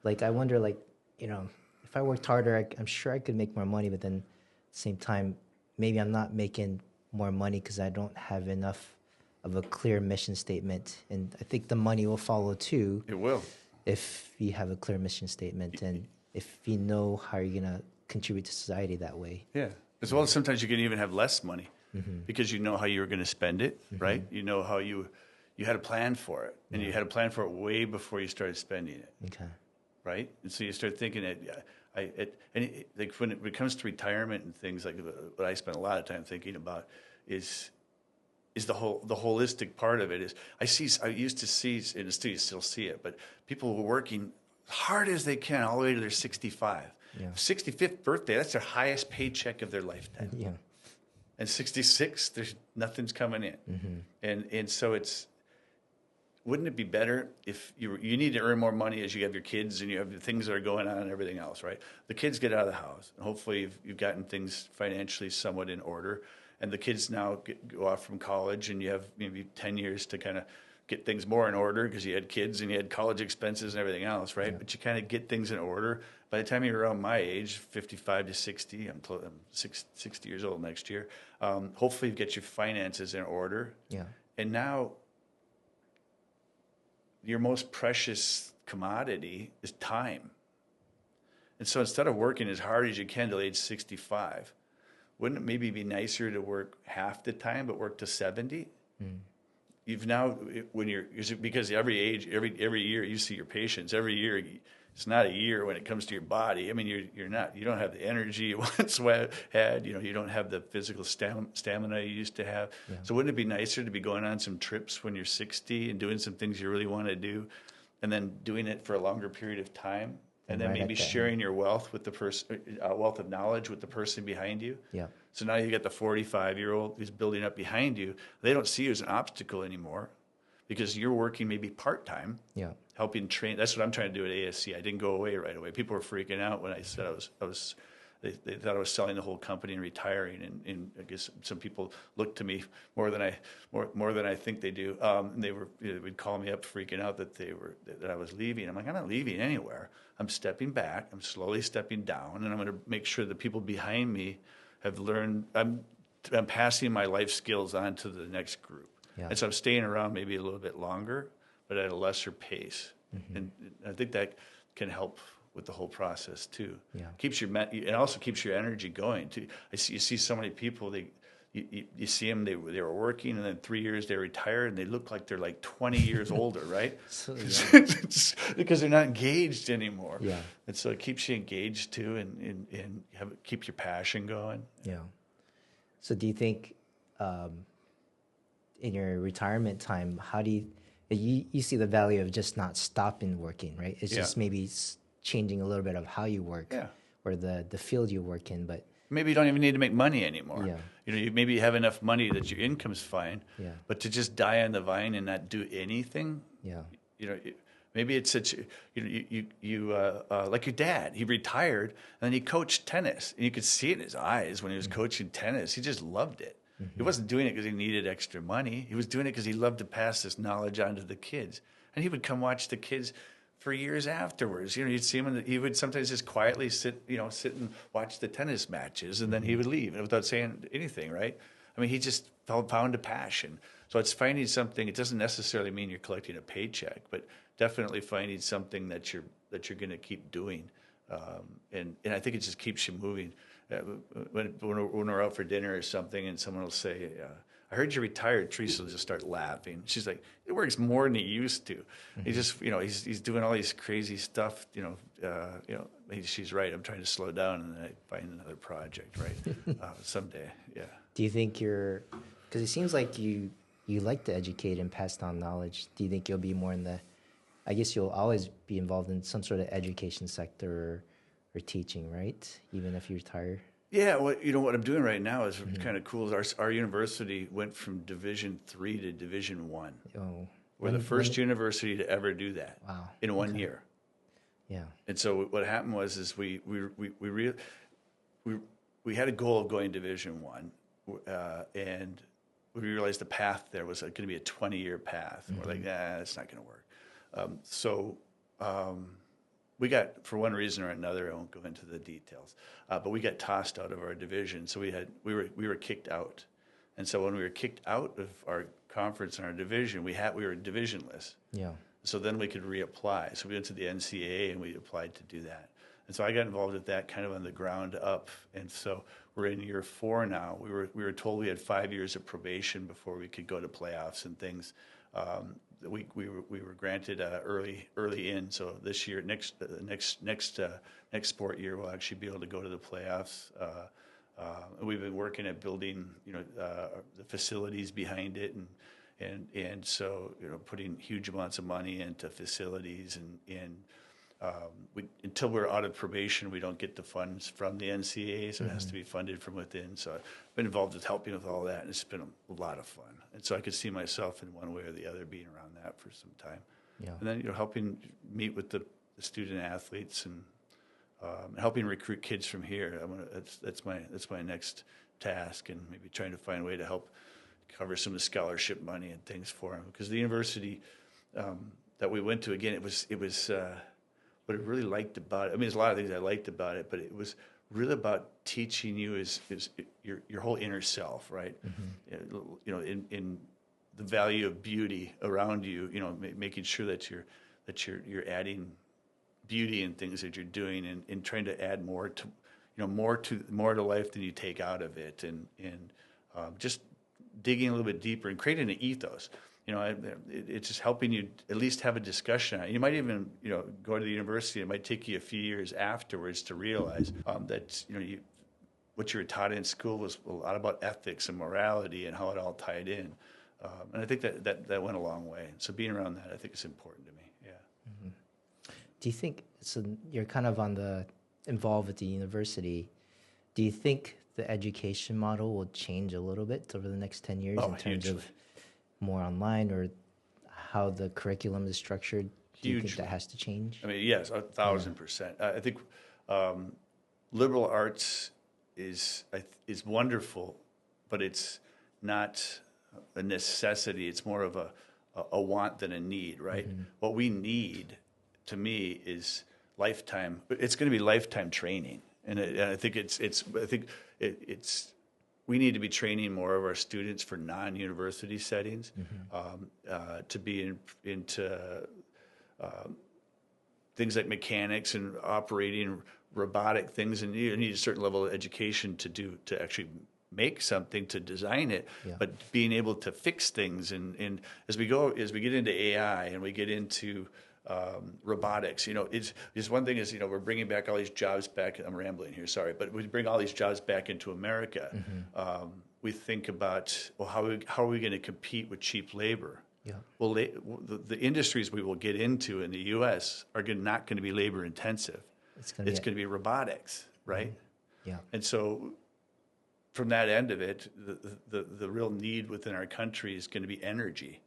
wonder, if I worked harder, I'm sure I could make more money, but then at the same time, maybe I'm not making more money because I don't have enough of a clear mission statement. And I think the money will follow too. It will. If you have a clear mission statement and if you know how you're going to contribute to society that way. Yeah. As well as sometimes you can even have less money because you know how you were going to spend it, right? You know how you had a plan for it, and you had a plan for it way before you started spending it. Okay. Right? And so you start thinking like when it comes to retirement and things, like what I spend a lot of time thinking about is is the holistic part of it. Is I used to see in the studio, still see it, but people were working hard as they can all the way to their 65. Yeah. 65th birthday, that's their highest paycheck of their lifetime. Yeah. And 66, there's nothing's coming in. And so wouldn't it be better if you need to earn more money as you have your kids and you have the things that are going on and everything else, right? The kids get out of the house, and hopefully you've gotten things financially somewhat in order, and the kids now go off from college, and you have maybe 10 years to kind of get things more in order because you had kids and you had college expenses and everything else, right? Yeah. But you kind of get things in order. By the time you're around my age, 55 to 60, I'm 60 years old next year, hopefully you get your finances in order. Yeah. And now your most precious commodity is time. And so instead of working as hard as you can till age 65, wouldn't it maybe be nicer to work half the time but work to 70? You've now, because every year you see your patients, every year it's not a year when it comes to your body. I mean, you don't have the energy you once had. You don't have the physical stamina you used to have. Yeah. So wouldn't it be nicer to be going on some trips when you're 60 and doing some things you really want to do, and then doing it for a longer period of time, and then maybe sharing your wealth with the person, wealth of knowledge with the person behind you. Yeah. So now you got the 45-year-old who's building up behind you. They don't see you as an obstacle anymore, because you're working maybe part-time, helping train. That's what I'm trying to do at ASC. I didn't go away right away. People were freaking out when I said they thought I was selling the whole company and retiring. And I guess some people look to me more than I think they do. And they would call me up freaking out that I was leaving. I'm like, I'm not leaving anywhere. I'm stepping back. I'm slowly stepping down, and I'm going to make sure the people behind me have learned. I'm passing my life skills on to the next group. Yeah. And so I'm staying around maybe a little bit longer, but at a lesser pace. And I think that can help with the whole process too. Yeah. It also keeps your energy going too. You see so many people, you see them, they were working, and then 3 years they retire, and they look like they're like 20 years older, right? So, yeah. Because they're not engaged anymore. Yeah. And so it keeps you engaged too, and keep your passion going. Yeah. So do you think, in your retirement time, how do you see the value of just not stopping working, right? It's just maybe changing a little bit of how you work or the field you work in, but maybe you don't even need to make money anymore. Yeah. You maybe have enough money that your income's fine. Yeah. But to just die on the vine and not do anything. Yeah. Maybe it's such. Like your dad. He retired and then he coached tennis, and you could see it in his eyes when he was coaching tennis. He just loved it. He wasn't doing it because he needed extra money. He was doing it because he loved to pass this knowledge on to the kids. And he would come watch the kids for years afterwards. You'd see him, and he would sometimes just quietly sit and watch the tennis matches, and then he would leave without saying anything, right? I mean, he just found a passion. So it's finding something. It doesn't necessarily mean you're collecting a paycheck, but definitely finding something that you're going to keep doing. And I think it just keeps you moving. When we're out for dinner or something, and someone will say, "I heard you retired," Teresa will just start laughing. She's like, "It works more than he used to. He just, he's doing all these crazy stuff. She's right. I'm trying to slow down, and then I find another project, right? Someday, yeah." Do you think because it seems like you like to educate and pass down knowledge. Do you think you'll be more I guess you'll always be involved in some sort of education sector or teaching, right? Even if you retire. Yeah, what I'm doing right now is kind of cool. Our university went from Division III to Division I. Oh, we're the first university to ever do that. Wow. In 1 year. Yeah. And so what happened was we had a goal of going Division I, and we realized the path there was going to be a 20-year path. And we're like, it's not going to work. So we got, for one reason or another, I won't go into the details, but we got tossed out of our division. So we were kicked out, and so when we were kicked out of our conference and our division, we were divisionless. Yeah. So then we could reapply. So we went to the NCAA and we applied to do that. And so I got involved with that kind of on the ground up. And so we're in year 4 now. We were told we had 5 years of probation before we could go to playoffs and things. We were granted early in. So this year, next sport year, we'll actually be able to go to the playoffs We've been working at building, the facilities behind it, and so putting huge amounts of money into facilities, and until we're out of probation, we don't get the funds from the NCA, so it has to be funded from within. So I've been involved with helping with all that, and it's been a lot of fun. And so I could see myself in one way or the other being around that for some time. Yeah. And then helping meet with the student athletes and helping recruit kids from here. That's my next task, and maybe trying to find a way to help cover some of the scholarship money and things for them. Because the university that we went to, again, it was what I really liked about it. I mean, there's a lot of things I liked about it, but it was really about teaching you is your whole inner self, right? In the value of beauty around you. Making sure that you're adding beauty in things that you're doing, and trying to add more to life than you take out of it, and just digging a little bit deeper and creating an ethos. It's just helping you at least have a discussion on it. You might even, go to the university. It might take you a few years afterwards to realize that, what you were taught in school was a lot about ethics and morality and how it all tied in. And I think that went a long way. So being around that, I think, is important to me. Yeah. Mm-hmm. Do you think, so you're kind of involved with the university, do you think the education model will change a little bit over the next 10 years in terms hugely. Of more online, or how the curriculum is structured? Do you think that has to change? I mean, yes, 1,000%. I think liberal arts is wonderful, but it's not a necessity. It's more of a want than a need, right? Mm-hmm. What we need, to me, is lifetime. It's going to be lifetime training, and I think we need to be training more of our students for non-university settings, to be into things like mechanics and operating robotic things, and you need a certain level of education to actually make something, to design it, but being able to fix things. And as we get into AI and we get into robotics, it's one thing is, we're bringing back all these jobs back. I'm rambling here, sorry, but we bring all these jobs back into America. We think about, well, how are we going to compete with cheap labor? Yeah. Well, the industries we will get into in the U.S. are not going to be labor intensive. It's going to be robotics, right? Yeah. And so, from that end of it, the real need within our country is going to be energy.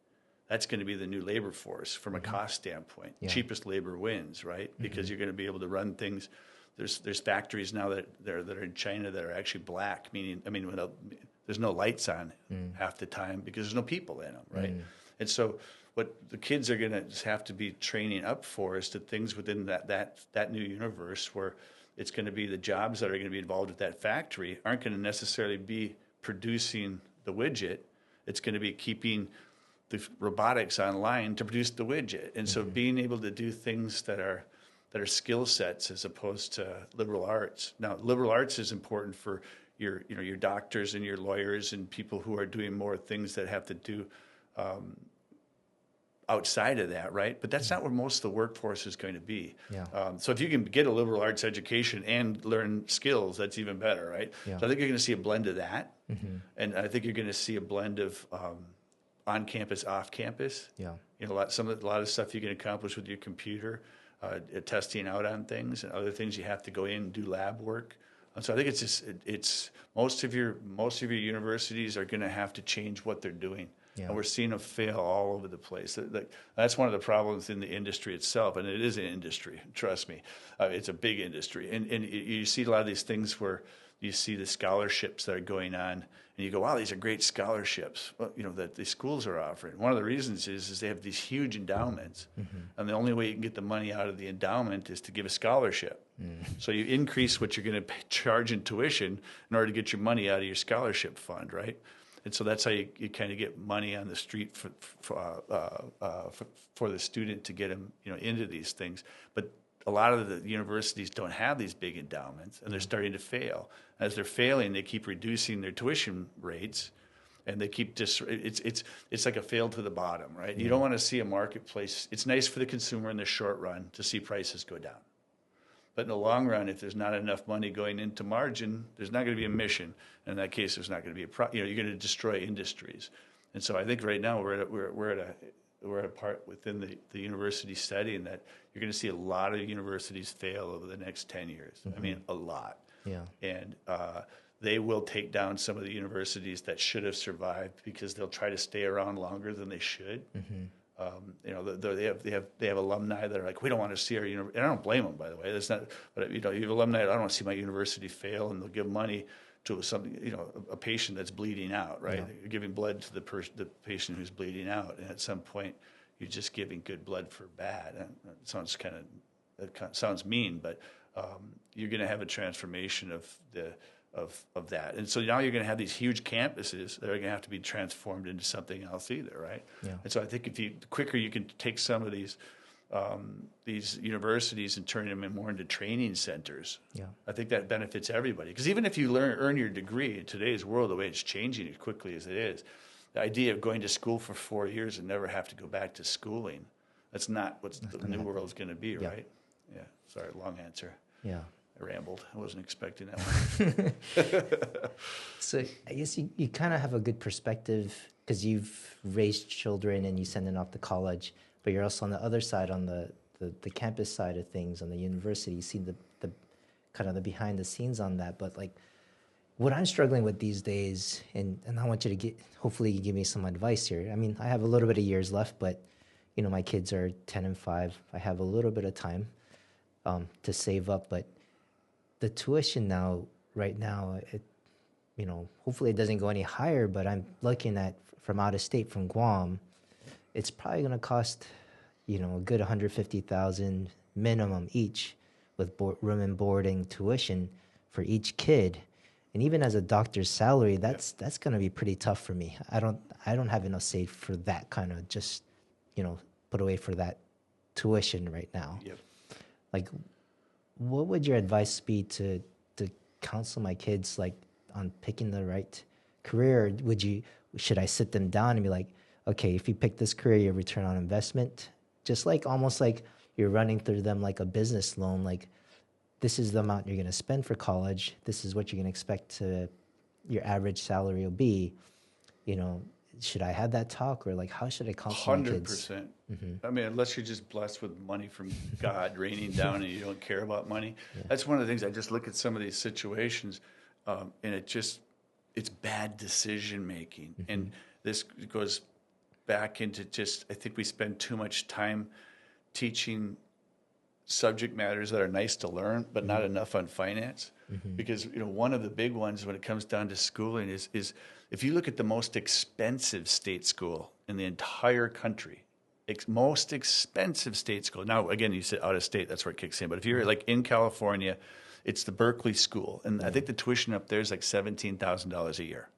That's going to be the new labor force from a cost standpoint. Yeah. Cheapest labor wins, right? Because you're going to be able to run things. There's factories now that are in China that are actually black, meaning, there's no lights on half the time because there's no people in them, right? And so what the kids are going to just have to be training up for is the things within that new universe, where it's going to be the jobs that are going to be involved with that factory aren't going to necessarily be producing the widget. It's going to be keeping the robotics online to produce the widget. And so being able to do things that are skill sets as opposed to liberal arts. Now, liberal arts is important for your doctors and your lawyers and people who are doing more things that have to do outside of that, right? But that's not where most of the workforce is going to be. Yeah. So if you can get a liberal arts education and learn skills, that's even better, right? Yeah. So I think you're going to see a blend of that, and I think you're going to see a blend of on campus, off campus. Yeah. A lot of stuff you can accomplish with your computer, testing out on things, and other things you have to go in and do lab work. So I think it's most of your universities are going to have to change what they're doing. Yeah. And we're seeing them fail all over the place. That's one of the problems in the industry itself, and it is an industry. Trust me, it's a big industry, and you see a lot of these things where you see the scholarships that are going on, and you go, "Wow, these are great scholarships." Well, that the schools are offering. One of the reasons is they have these huge endowments, and the only way you can get the money out of the endowment is to give a scholarship. So you increase what you're going to charge in tuition in order to get your money out of your scholarship fund, right? And so that's how you kind of get money on the street for the student to get them into these things. But a lot of the universities don't have these big endowments, and they're starting to fail. As they're failing, they keep reducing their tuition rates, and they keep it's like a fail to the bottom, right? You don't want to see a marketplace. It's nice for the consumer in the short run to see prices go down. But in the long run, if there's not enough money going into margin, there's not going to be a mission. And in that case, there's not going to be you're going to destroy industries. And so I think right now we're at a part within the university setting that you're going to see a lot of universities fail over the next 10 years. I mean, a lot. Yeah. And they will take down some of the universities that should have survived because they'll try to stay around longer than they should. They have alumni that are like, we don't want to see our university. And I don't blame them, by the way. That's not. But you have alumni. I don't want to see my university fail, and they'll give money to something. A patient that's bleeding out, right? Yeah. You're giving blood to the patient who's bleeding out, and at some point, you're just giving good blood for bad. And it sounds mean, but you're going to have a transformation of that. And so now you're going to have these huge campuses that are going to have to be transformed into something else either, right? Yeah. And so I think the quicker you can take some of these universities and turn them more into training centers, I think that benefits everybody. Because even if you earn your degree in today's world, the way it's changing as quickly as it is, the idea of going to school for 4 years and never have to go back to schooling, that's not what the new world's going to be, right? Yeah. Sorry, long answer. Yeah. I rambled. I wasn't expecting that one. So I guess you kind of have a good perspective because you've raised children and you send them off to college, but you're also on the other side, on the campus side of things, on the university. You see the kind of the behind the scenes on that. But like what I'm struggling with these days, and I want you to hopefully you give me some advice here. I mean, I have a little bit of years left, but my kids are 10 and 5. I have a little bit of time to save up, but the tuition right now, hopefully it doesn't go any higher, but I'm looking at from out of state, from Guam, it's probably going to cost, a good $150,000 minimum each with room and boarding tuition for each kid. And even as a doctor's salary, that's going to be pretty tough for me. I don't have enough saved for that kind of just, put away for that tuition right now. Yep. Like, what would your advice be to counsel my kids like on picking the right career? Should I sit them down and be like, okay, if you pick this career, your return on investment, just like almost like you're running through them like a business loan, like this is the amount you're going to spend for college. This is what you're going to expect your average salary will be. Should I have that talk, or like how should I counsel my kids? 100%. I mean, unless you're just blessed with money from God raining down and you don't care about money. That's one of the things. I just look at some of these situations, and it's bad decision making. And this goes back into I think we spend too much time teaching subject matters that are nice to learn, but not enough on finance. Because one of the big ones when it comes down to schooling is if you look at the most expensive state school in the entire country, most expensive state school. Now, again, you said out of state, that's where it kicks in. But if you're like in California, it's the Berkeley School, and I think the tuition up there is like $17,000 a year.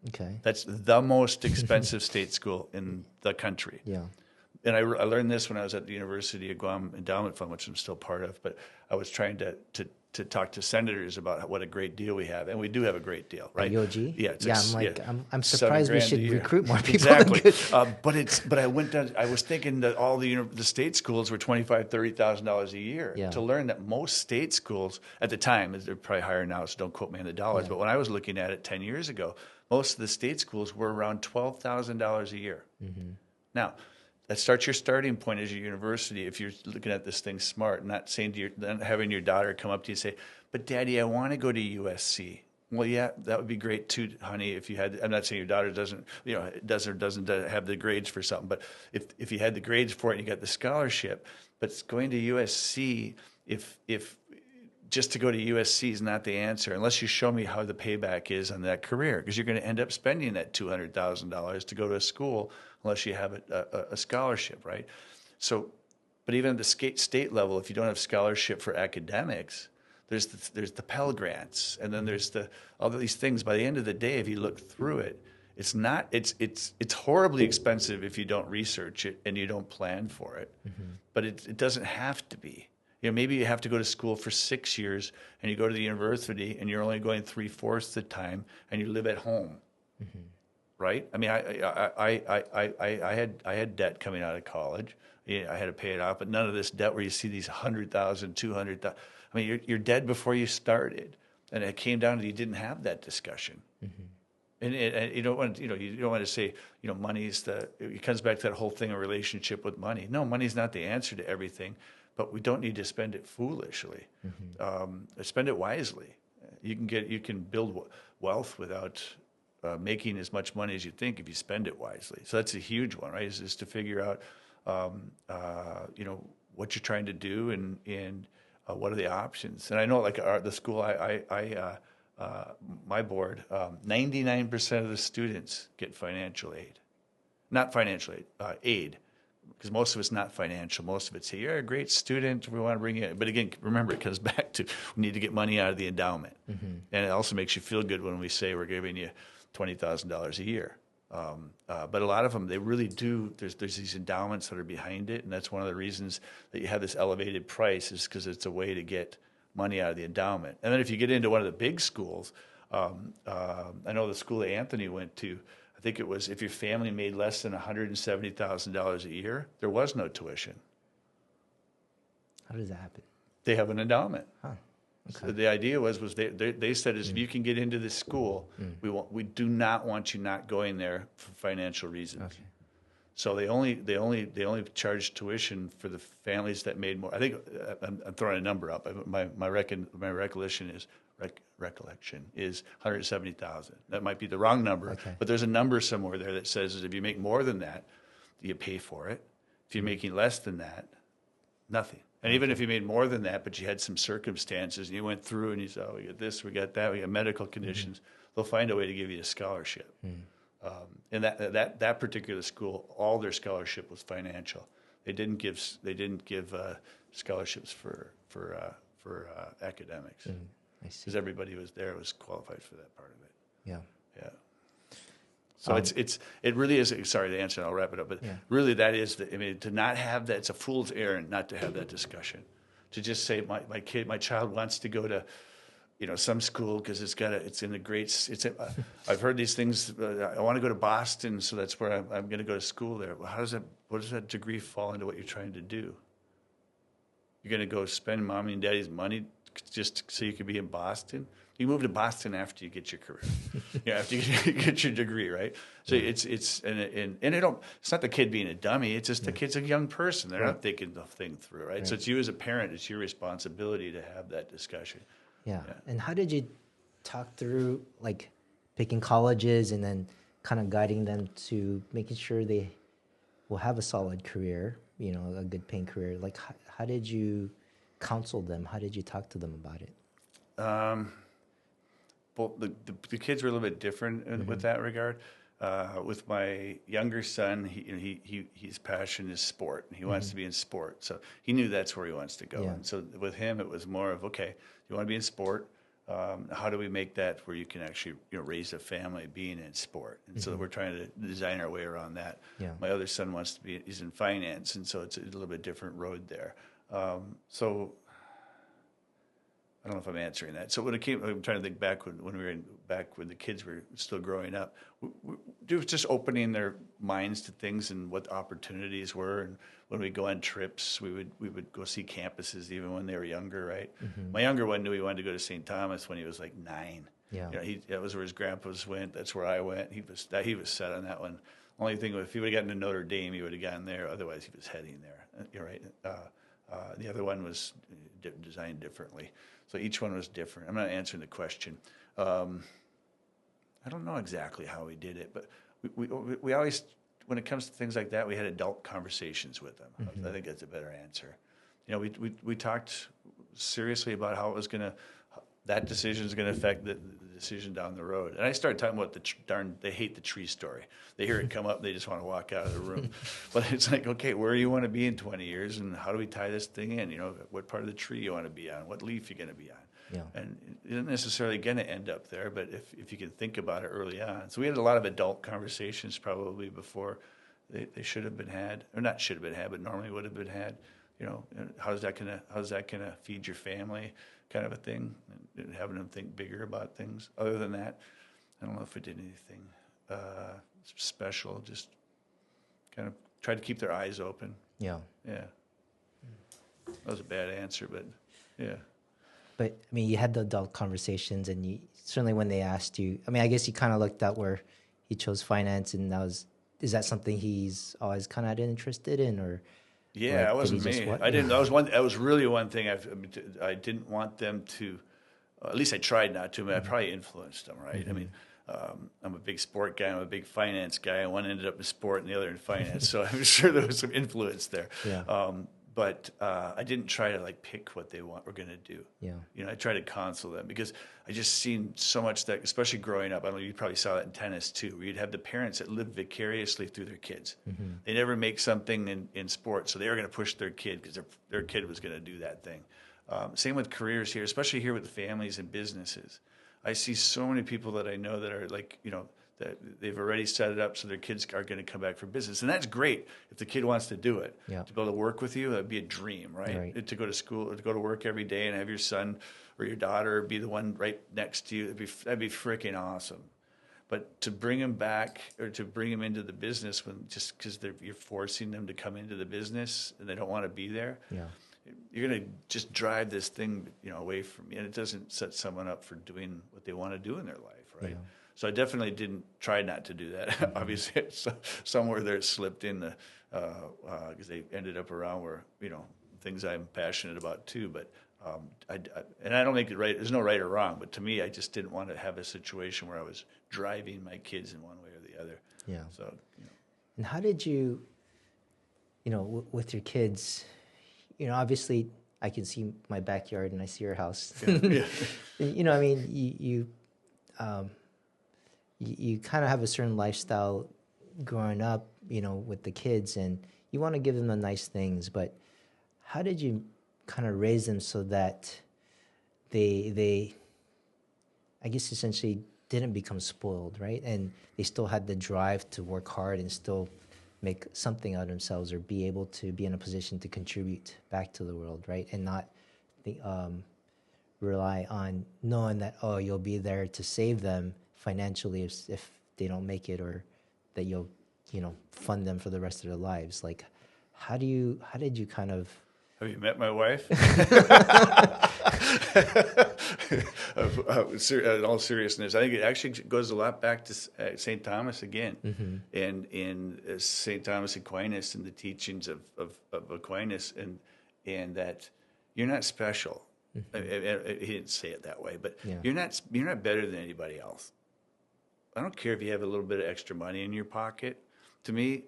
Okay, that's the most expensive state school in the country. Yeah. And I learned this when I was at the University of Guam Endowment Fund, which I'm still part of. But I was trying to talk to senators about what a great deal we have, and we do have a great deal, right? UOG? Yeah, I'm surprised we should recruit more people. Exactly. But I went down. I was thinking that all the state schools were $25,000-$30,000 a year. Yeah. To learn that most state schools at the time, they're probably higher now, so don't quote me on the dollars. But when I was looking at it 10 years ago, most of the state schools were around $12,000 a year. Now, that starts your starting point as a university if you're looking at this thing smart, not saying not having your daughter come up to you and say, but Daddy, I want to go to USC. Well, yeah, that would be great too, honey, if you had, I'm not saying your daughter doesn't have the grades for something, but if you had the grades for it and you got the scholarship, but going to USC, if just to go to USC is not the answer unless you show me how the payback is on that career, because you're going to end up spending that $200,000 to go to a school unless you have a scholarship, right? So, but even at the state level, if you don't have scholarship for academics, there's the Pell Grants, and then there's all these things. By the end of the day, if you look through it, it's horribly expensive if you don't research it and you don't plan for it. But it doesn't have to be. Maybe you have to go to school for 6 years, and you go to the university, and you're only going 3/4 the time, and you live at home. Right? I mean, I had debt coming out of college. I had to pay it off, but none of this debt where you see these $100,000, $200,000. I mean, you're dead before you started. And it came down to you didn't have that discussion. And you don't want to say, money's it comes back to that whole thing, a relationship with money. No, money's not the answer to everything, but we don't need to spend it foolishly. Spend it wisely. You can build wealth without making as much money as you think if you spend it wisely. So that's a huge one, right? Is to figure out, what you're trying to do and what are the options. And I know, like the school my board, 99% of the students get financial aid. Not financial aid, aid. Because most of it's not financial. Most of it's, hey, you're a great student, we want to bring you in. But again, remember, it comes back to we need to get money out of the endowment. And it also makes you feel good when we say we're giving you $20,000 a year. But a lot of them, they really do, there's these endowments that are behind it. And that's one of the reasons that you have this elevated price, is because it's a way to get money out of the endowment. And then if you get into one of the big schools, I know the school that Anthony went to, I think it was, if your family made less than $170,000 a year, there was no tuition. How does that happen? They have an endowment. Huh. Okay. So the idea was they said is if you can get into this school, we do not want you not going there for financial reasons. Okay. So they only charged tuition for the families that made more. I think I'm throwing a number up. My recollection is 170,000. That might be the wrong number, but there's a number somewhere there that says that if you make more than that, you pay for it. If you're making less than that, nothing. And even if you made more than that, but you had some circumstances and you went through and you said, oh, we got this, we got that, we got medical conditions, they'll find a way to give you a scholarship. And that particular school, all their scholarship was financial. They didn't give scholarships for academics. I see. Because everybody was qualified for that part of it. Yeah. Yeah. So it really is. Sorry to answer, and I'll wrap it up. But really, that is to not have that. It's a fool's errand not to have that discussion. To just say my child wants to go to, some school because it's in a great. I've heard these things. I want to go to Boston, so that's where I'm going to go to school there. Well, what does that degree fall into what you're trying to do? You're going to go spend mommy and daddy's money just so you can be in Boston? You move to Boston after you get your career, after you get your degree, right? So it's not the kid being a dummy. It's just the kid's a young person. They're not thinking the thing through, right? So it's you as a parent. It's your responsibility to have that discussion. Yeah. And how did you talk through picking colleges and then kind of guiding them to making sure they will have a solid career, a good paying career? How did you counsel them? How did you talk to them about it? Well, the kids were a little bit different with that regard. With my younger son, his passion is sport. He wants to be in sport, so he knew that's where he wants to go. Yeah. And so with him, it was more of, okay, you want to be in sport. How do we make that where you can actually raise a family being in sport? And so we're trying to design our way around that. Yeah. My other son he's in finance, and so it's a little bit different road there. So I don't know if I'm answering that. So when I'm trying to think back when the kids were still growing up, it was just opening their minds to things and what the opportunities were. And when we go on trips, we would go see campuses even when they were younger, right? My younger one knew he wanted to go to St. Thomas when he was like 9. Yeah, that was where his grandpas went. That's where I went. He was set on that one. Only thing, if he would have gotten to Notre Dame, he would have gotten there. Otherwise, he was heading there. You're right. The other one was designed differently. So each one was different. I'm not answering the question. I don't know exactly how we did it, but we always, when it comes to things like that, we had adult conversations with them. I think that's a better answer. We talked seriously about how that decision is going to affect the decision down the road. And I started talking about they hate the tree story. They hear it come up, they just want to walk out of the room. But it's like, okay, where do you want to be in 20 years, and how do we tie this thing in? What part of the tree you want to be on, what leaf you're going to be on. Yeah. And it isn't necessarily going to end up there, but if you can think about it early on. So we had a lot of adult conversations probably before they should have been had, or not should have been had, but normally would have been had. How's that gonna feed your family, kind of a thing, and having them think bigger about things. Other than that, I don't know if we did anything special. Just kind of tried to keep their eyes open. Yeah. That was a bad answer, but yeah. But I mean, you had the adult conversations, and you certainly when they asked you, I mean, I guess you kind of looked at where he chose finance, and is that something he's always kind of interested in, or Yeah, it wasn't me. what? I didn't. That was really one thing. I didn't want them to. At least I tried not to. I mean, I probably influenced them, right? I mean, I'm a big sport guy. I'm a big finance guy. One ended up in sport, and the other in finance. So I'm sure there was some influence there. Yeah. But I didn't try to like pick what they were going to do. Yeah. You know, I tried to counsel them because I just seen so much that, especially growing up. I don't know, you probably saw that in tennis too, where you'd have the parents that live vicariously through their kids. They never make something in sports, so they were going to push their kid because their kid was going to do that thing. Same with careers here, especially here with the families and businesses. I see so many people that I know that are like, you know, that they've already set it up so their kids are going to come back for business. And that's great if the kid wants to do it. Yeah. To be able to work with you, that'd be a dream, right? To go to school, to go to work every day and have your son or your daughter be the one right next to you, that'd be freaking awesome. But to bring them back or to bring them into the business when just because you're forcing them to come into the business and they don't want to be there, you're going to just drive this thing, you know, away from you. And it doesn't set someone up for doing what they want to do in their life, right? Yeah. So I definitely didn't try not to do that. Obviously, somewhere there it slipped in because they ended up around where, you know, things I'm passionate about too. But I don't make it right. There's no right or wrong. But to me, I just didn't want to have a situation where I was driving my kids in one way or the other. Yeah. So, you know. And how did you, you know, with your kids, you know, obviously I can see my backyard and I see your house. Yeah. You know, I mean, you kind of have a certain lifestyle growing up, you know, with the kids, and you want to give them the nice things, but how did you kind of raise them so that they I guess essentially didn't become spoiled, right? And they still had the drive to work hard and still make something out of themselves or be able to be in a position to contribute back to the world, right? And not rely on knowing that, oh, you'll be there to save them financially if they don't make it, or that you'll, you know, fund them for the rest of their lives. Like, how did you kind of... Have you met my wife? In all seriousness, I think it actually goes a lot back to St. Thomas again, and in St. Thomas Aquinas and the teachings of Aquinas, and that you're not special. He didn't say it that way, but you're not better than anybody else. I don't care if you have a little bit of extra money in your pocket. To me,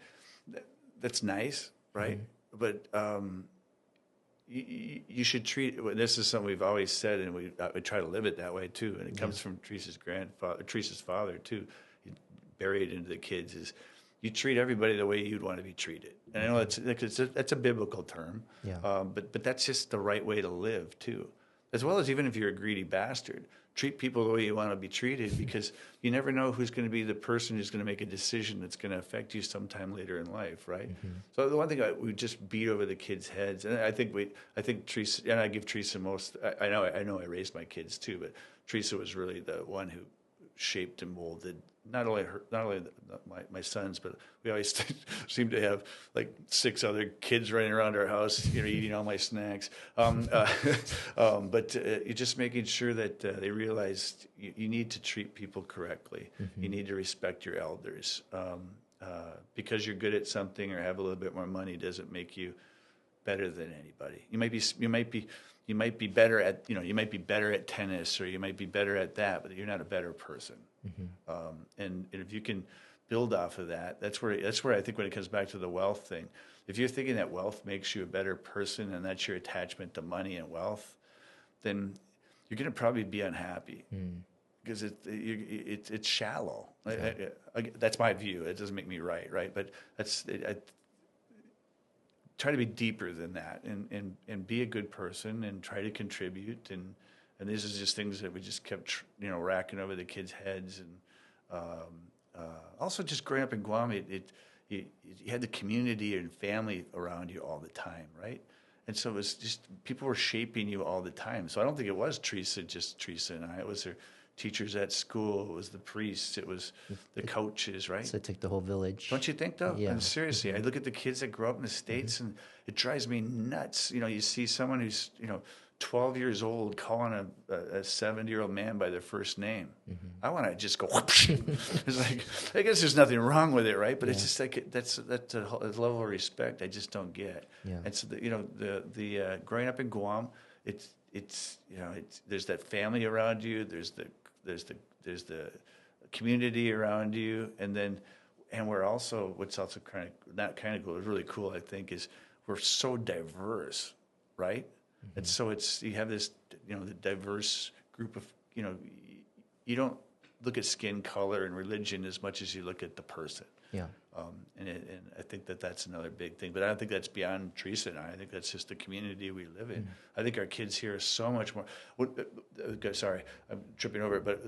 that's nice, right? But you should treat. This is something we've always said, and we try to live it that way too. And it comes from Teresa's father too. He buried into the kids is you treat everybody the way you'd want to be treated. And I know that's a biblical term, but that's just the right way to live too. As well as even if you're a greedy bastard, treat people the way you want to be treated, because you never know who's going to be the person who's going to make a decision that's going to affect you sometime later in life, right? So the one thing we just beat over the kids' heads, and I think Teresa, and I give Teresa most. I know I raised my kids too, but Teresa was really the one who shaped and molded not only my sons, but we always seem to have like 6 other kids running around our house, you know, eating all my snacks. But you're just making sure that they realize you need to treat people correctly. You need to respect your elders. Because you're good at something or have a little bit more money doesn't make you better than anybody. You might be better at, you know, you might be better at tennis, or you might be better at that, but you're not a better person. And if you can build off of that, that's where I think when it comes back to the wealth thing, if you're thinking that wealth makes you a better person and that's your attachment to money and wealth, then you're going to probably be unhappy because it's shallow. That's my view. It doesn't make me right? But try to be deeper than that and be a good person and try to contribute. And these are just things that we just kept, you know, racking over the kids' heads. And also just growing up in Guam, you had the community and family around you all the time, right? And so it was just people were shaping you all the time. So I don't think it was Teresa and I. It was her teachers at school. It was the priests. It was the coaches, right? So it took the whole village. Don't you think, though? Yeah. And seriously, I look at the kids that grow up in the States, and it drives me nuts. You know, you see someone who's, you know, 12 years old calling a 70-year-old man by their first name. I want to just go, whoosh. It's like, I guess there's nothing wrong with it, right? But it's just like, that's a level of respect I just don't get. Yeah. And so, the growing up in Guam, there's that family around you, there's the community around you, and we're also, what's also not kind of cool, it's really cool, I think, is we're so diverse, right? And so you have this, the diverse group of, you don't look at skin color and religion as much as you look at the person. Yeah. And I think that's another big thing. But I don't think that's beyond Teresa and I. I think that's just the community we live in. I think our kids here are so much more. Sorry, I'm tripping over it. But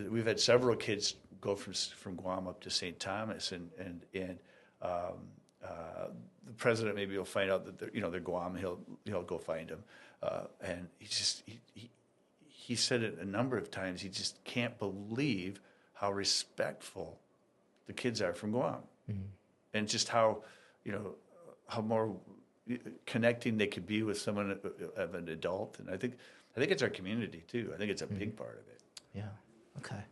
we've had several kids go from Guam up to St. Thomas, and the president maybe will find out that they're Guam. He'll go find them, and he said it a number of times. He just can't believe how respectful the kids are from Guam, and just how more connecting they could be with someone of an adult. And I think it's our community too. I think it's a big part of it. Yeah. Okay.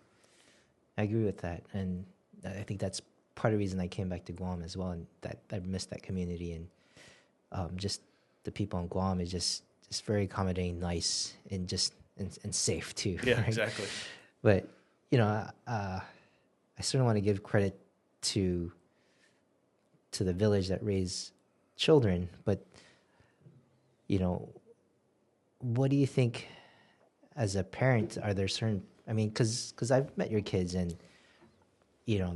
I agree with that, and I think that's part of the reason I came back to Guam as well, and that I missed that community, and just the people in Guam is just very accommodating, nice, and safe too. Yeah, right? exactly. But I certainly want to give credit to the village that raised children, but what do you think as a parent? Are there certain? I mean, because I've met your kids, and I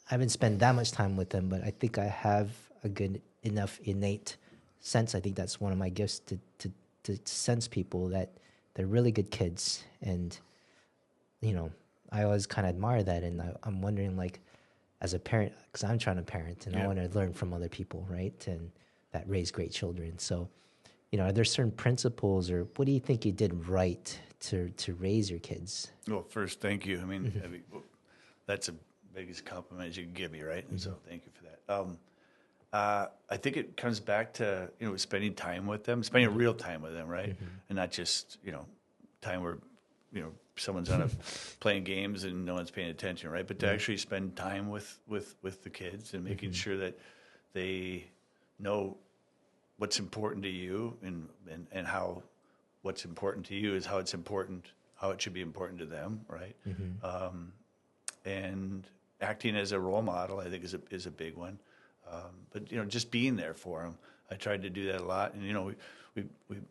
haven't spent that much time with them, but I think I have a good enough innate sense. I think that's one of my gifts to sense people that they're really good kids, and I always kind of admire that, and I'm wondering, like, as a parent, because I'm trying to parent, and I want to learn from other people, right, and that raise great children. So, are there certain principles, or what do you think you did right to raise your kids? Well, first, thank you. I mean, that's the biggest compliment you can give me, right? And so, thank you for that. I think it comes back to spending time with them, spending real time with them, right, and not just time where someone's playing games and no one's paying attention, right? But to actually spend time with the kids and making sure that they know what's important to you, and how what's important to you is how it should be important to them, right? And acting as a role model, I think, is a big one. But just being there for them. I tried to do that a lot, and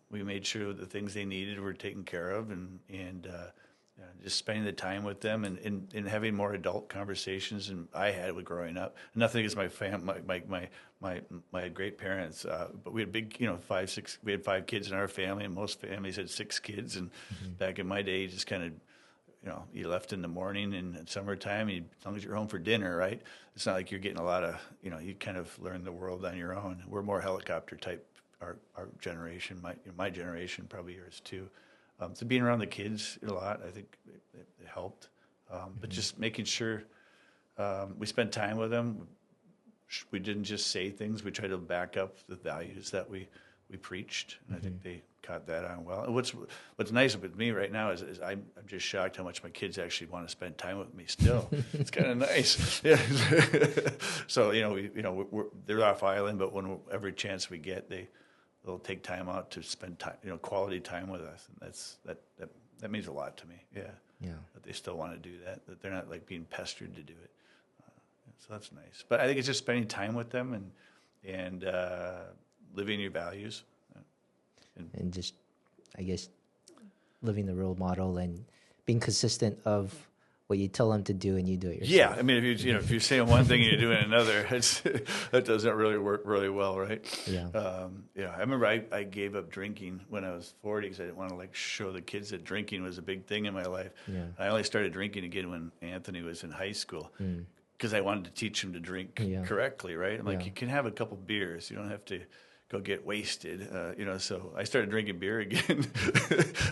we made sure the things they needed were taken care of, and just spending the time with them, and having more adult conversations than I had with growing up. And nothing against my great parents, but we had big, 5, 6. We had 5 kids in our family, and most families had 6 kids. And back in my day, you just kind of, you left in the morning, and in summertime, as long as you're home for dinner, right? It's not like you're getting a lot of, you kind of learn the world on your own. We're more helicopter type. Our generation, my generation, probably yours too. So being around the kids a lot, I think it helped. But just making sure we spent time with them. We didn't just say things. We tried to back up the values that we preached, and I think they caught that on well. And what's nice with me right now is I'm just shocked how much my kids actually want to spend time with me still. It's kind of nice. Yeah. So they're off island, but every chance we get, they'll take time out to spend time, quality time with us, and that means a lot to me. Yeah. That they still want to do that they're not like being pestered to do it. So that's nice. But I think it's just spending time with them and living your values, and just, I guess, living the role model and being consistent of what you tell them to do, and you do it yourself. Yeah, I mean, if you're saying one thing and you're doing another, that doesn't really work really well, right? Yeah. I remember I gave up drinking when I was 40 because I didn't want to show the kids that drinking was a big thing in my life. Yeah. I only started drinking again when Anthony was in high school because I wanted to teach him to drink correctly, right? I'm like, you can have a couple beers, you don't have to go get wasted, so I started drinking beer again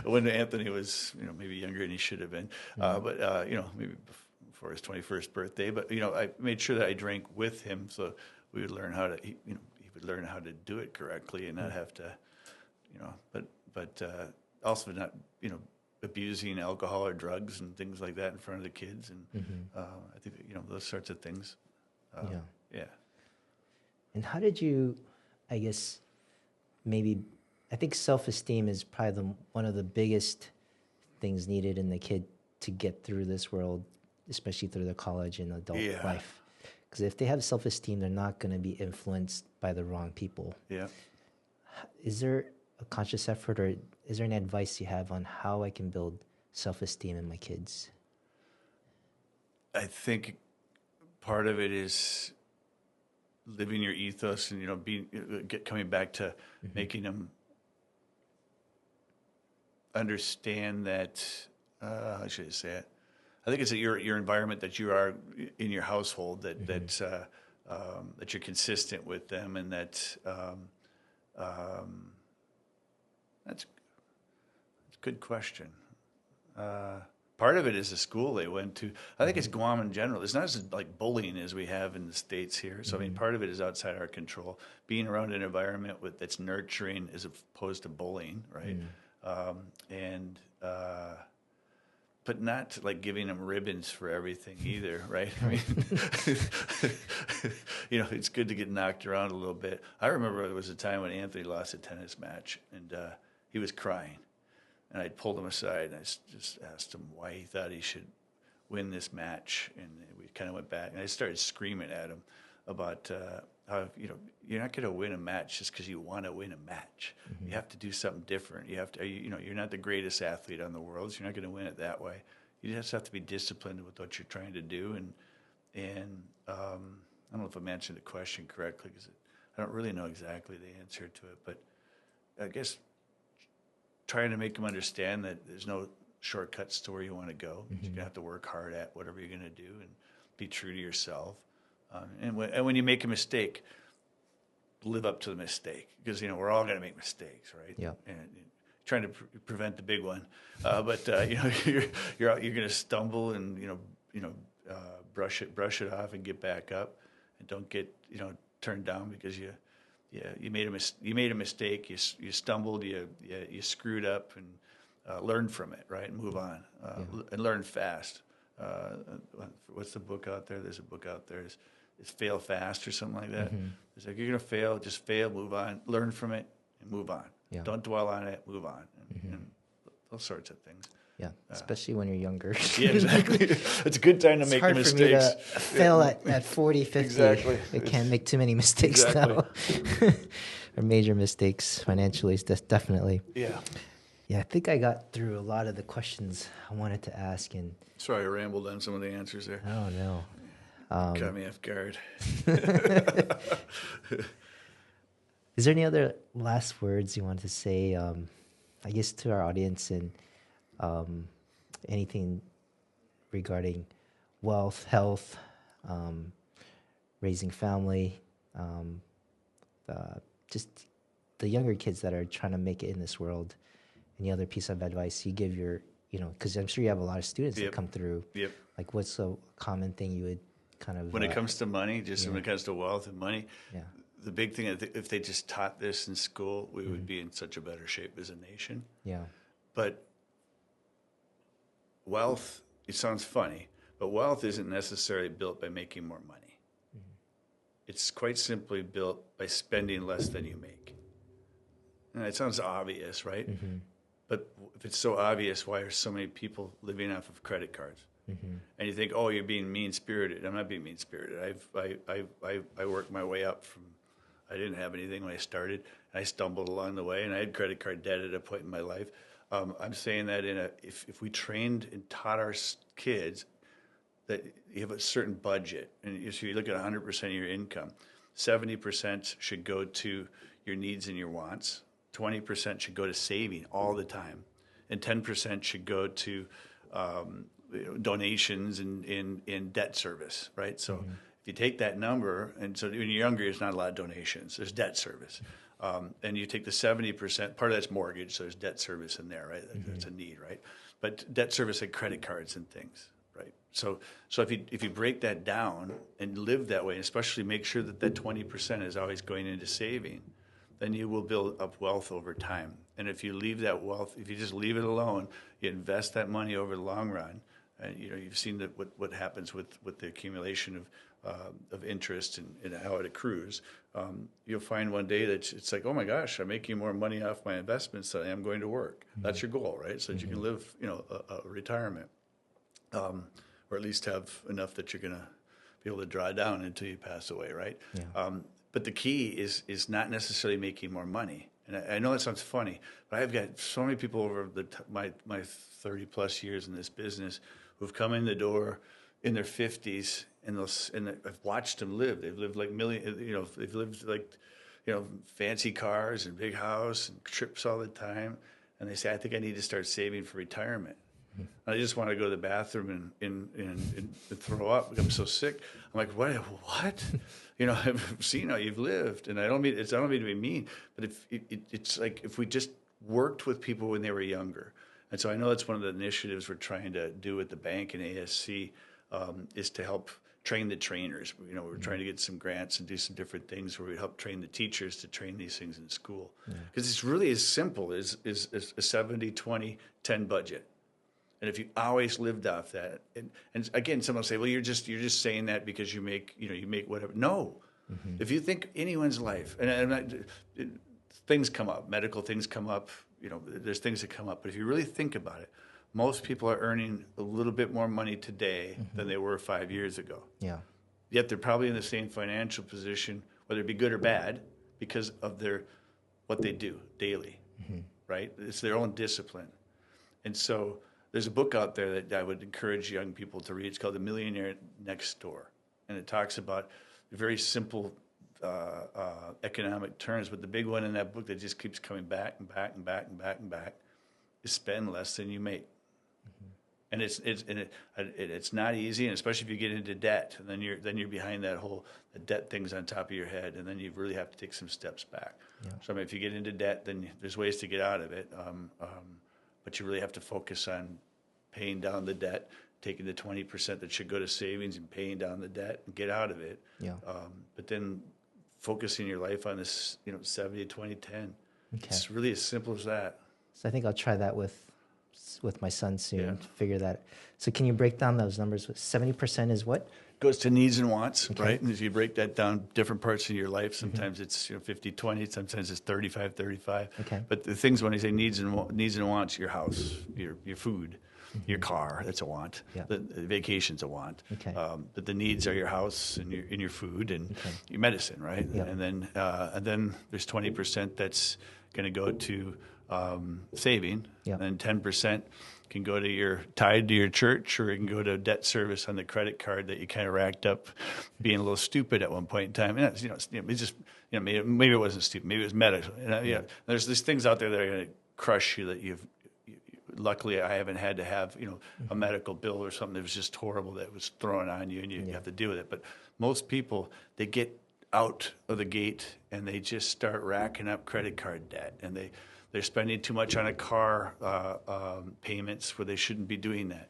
when Anthony was, maybe younger than he should have been, but maybe before his 21st birthday. But, I made sure that I drank with him so we would learn how to, he would learn how to do it correctly and not have to, but but also not, abusing alcohol or drugs and things like that in front of the kids. And I think, those sorts of things. Yeah. And how did you, I guess, I think self-esteem is probably one of the biggest things needed in the kid to get through this world, especially through the college and adult life. Because if they have self-esteem, they're not going to be influenced by the wrong people. Yeah. Is there a conscious effort, or is there any advice you have on how I can build self-esteem in my kids? I think part of it is living your ethos and, coming back to making them understand that, how should I say it? I think it's your environment, that you are in your household, that that you're consistent with them, and that that's a good question. Part of it is the school they went to. I think it's Guam in general. It's not as like bullying as we have in the States here. So I mean, part of it is outside our control. Being around an environment that's nurturing as opposed to bullying, right? But not like giving them ribbons for everything either, right? I mean, it's good to get knocked around a little bit. I remember there was a time when Anthony lost a tennis match, and he was crying. And I pulled him aside, and I just asked him why he thought he should win this match. And we kind of went back, and I started screaming at him about how, you're not going to win a match just because you want to win a match. You have to do something different. You have to, you're not the greatest athlete on the world, so you're not going to win it that way. You just have to be disciplined with what you're trying to do. And I don't know if I answered the question correctly, because I don't really know exactly the answer to it, but I guess trying to make them understand that there's no shortcuts to where you want to go. You're going to have to work hard at whatever you're going to do and be true to yourself. And when you make a mistake, live up to the mistake, because we're all going to make mistakes, right? Yeah. And trying to prevent the big one, but you're going to stumble and brush it off and get back up, and don't get turned down because you made a mistake. You stumbled. You screwed up, and learn from it, right? And move on, and learn fast. What's the book out there? There's a book out there. It's Fail Fast or something like that. It's like, you're going to fail, just fail, move on, learn from it, and move on. Yeah. Don't dwell on it, move on, and those sorts of things. Yeah, especially when you're younger. Yeah, exactly. It's a good time to make mistakes. It's hard for me to fail at 40, 50. Exactly. I can't make too many mistakes now. Or major mistakes financially, definitely. Yeah. Yeah, I think I got through a lot of the questions I wanted to ask. And sorry, I rambled on some of the answers there. Oh, no. Caught me off guard. Is there any other last words you want to say, I guess, to our audience, and anything regarding wealth, health, raising family, just the younger kids that are trying to make it in this world? Any other piece of advice you give your, because I'm sure you have a lot of students that come through. Yep. Like, what's a common thing you would kind of... When it comes to money, when it comes to wealth and money, the big thing, if they just taught this in school, we would be in such a better shape as a nation. Yeah. But wealth, it sounds funny, but wealth isn't necessarily built by making more money. It's quite simply built by spending less than you make. And it sounds obvious, right? But if it's so obvious, why are so many people living off of credit cards? And you think, oh, you're being mean-spirited. I'm not being mean-spirited. I worked my way up from, I didn't have anything when I started. I stumbled along the way, and I had credit card debt at a point in my life. I'm saying that if we trained and taught our kids that you have a certain budget, and so you look at 100% of your income, 70% should go to your needs and your wants, 20% should go to saving all the time, and 10% should go to donations and debt service, right? So if you take that number, and so when you're younger, there's not a lot of donations. There's debt service. And you take the 70%, part of that's mortgage, so there's debt service in there, right? That's a need, right? But debt service like credit cards and things, right? So if you break that down and live that way, and especially make sure that 20% is always going into saving, then you will build up wealth over time. And if you leave that wealth, if you just leave it alone, you invest that money over the long run. And you've seen that what happens with the accumulation of interest and how it accrues. You'll find one day that it's like, oh my gosh, I'm making more money off my investments than I am going to work. Mm-hmm. That's your goal, right? So that you can live, a retirement, or at least have enough that you're going to be able to draw down until you pass away, right? Yeah. But the key is not necessarily making more money. And I know that sounds funny, but I've got so many people over my 30 plus years in this business who've come in the door in their 50s, and I've watched them live. They've lived like they've lived like, fancy cars and big house and trips all the time. And they say, I think I need to start saving for retirement. Mm-hmm. I just want to go to the bathroom and throw up. I'm so sick. I'm like, what? I've seen how you've lived, and I don't mean to be mean, but it's like if we just worked with people when they were younger. And so I know that's one of the initiatives we're trying to do at the bank and ASC, is to help train the trainers. We're trying to get some grants and do some different things where we help train the teachers to train these things in school. Because it's really as simple as a 70-20-10 budget. And if you always lived off that, and again, someone will say, well, you're just saying that because you make whatever. No. Mm-hmm. If you think anyone's life, things come up, medical things come up, there's things that come up. But if you really think about it, most people are earning a little bit more money today than they were 5 years ago. Yeah. Yet they're probably in the same financial position, whether it be good or bad, because of what they do daily, right? It's their own discipline. And so there's a book out there that I would encourage young people to read. It's called The Millionaire Next Door. And it talks about very simple economic terms. But the big one in that book that just keeps coming back and back and back and back and back is spend less than you make. And it's not easy, and especially if you get into debt, and then you're behind that whole debt thing's on top of your head, and then you really have to take some steps back. Yeah. So if you get into debt, then there's ways to get out of it, but you really have to focus on paying down the debt, taking the 20% that should go to savings and paying down the debt and get out of it. Yeah. But then focusing your life on this, 70-20-10. Okay. It's really as simple as that. So I think I'll try that with my son soon to figure that. So can you break down those numbers? 70% is what? Goes to needs and wants, right? And if you break that down, different parts of your life, sometimes it's 50-20, sometimes it's 35-35. Okay. But the things when I say needs and wants, your house, your food, your car, that's a want. Yeah. The vacation's a want. Okay. But the needs are your house and your food and your medicine, right? Yeah. And then there's 20% that's going to go to saving, and 10% can go to your tied to your church, or it can go to debt service on the credit card that you kind of racked up being a little stupid at one point in time. And it's just maybe it wasn't stupid, maybe it was medical. There's these things out there that are going to crush you that luckily I haven't had to have a medical bill or something that was just horrible that was thrown on you and you have to deal with it. But most people, they get out of the gate and they just start racking up credit card debt, and they're spending too much on a car payments where they shouldn't be doing that.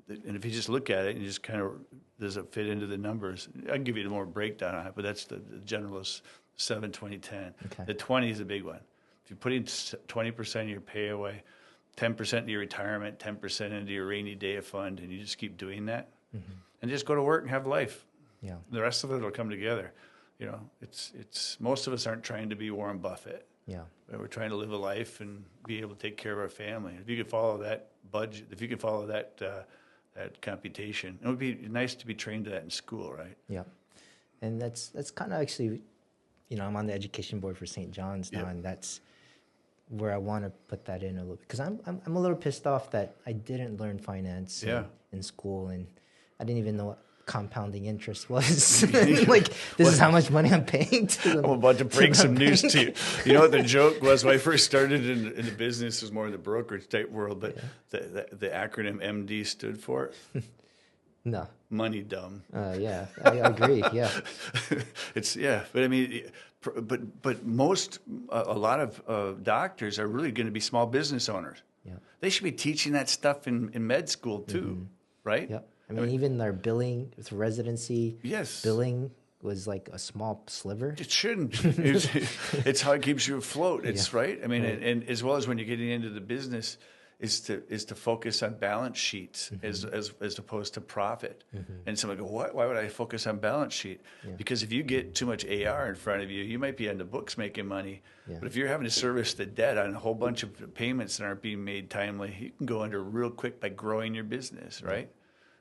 And if you just look at it and you just kind of, does it fit into the numbers? I can give you a more breakdown on it, but that's the generalist 7-20-10. Okay. The 20 is a big one. If you're putting 20% of your pay away, 10% into your retirement, 10% into your rainy day fund, and you just keep doing that, and just go to work and have life. Yeah. The rest of it will come together. It's most of us aren't trying to be Warren Buffett. Yeah. We're trying to live a life and be able to take care of our family. If you could follow that budget, if you could follow that computation, it would be nice to be trained to that in school, right? Yeah. And that's kind of actually, I'm on the education board for St. John's now, and that's where I want to put that in a little bit, because I'm a little pissed off that I didn't learn finance in school, and I didn't even know what compounding interest was. This is how much money I'm paying to them. I'm about to break some news to you. You know what the joke was when I first started in the business? Was more in the brokerage type world, but the acronym MD stood for no, money dumb. Yeah, I agree. Yeah, but I mean, but most a lot of doctors are really going to be small business owners. Yeah, they should be teaching that stuff in med school too, right? Yeah. I mean, even their billing with residency, billing was like a small sliver. It shouldn't. It's how it keeps you afloat. It's right. I mean, Right. and as well as when you're getting into the business, is to focus on balance sheets as opposed to profit. And someone go, what? Why would I focus on balance sheet? Because if you get too much AR in front of you, you might be on the books making money. But if you're having to service the debt on a whole bunch of payments that aren't being made timely, you can go under real quick by growing your business, right?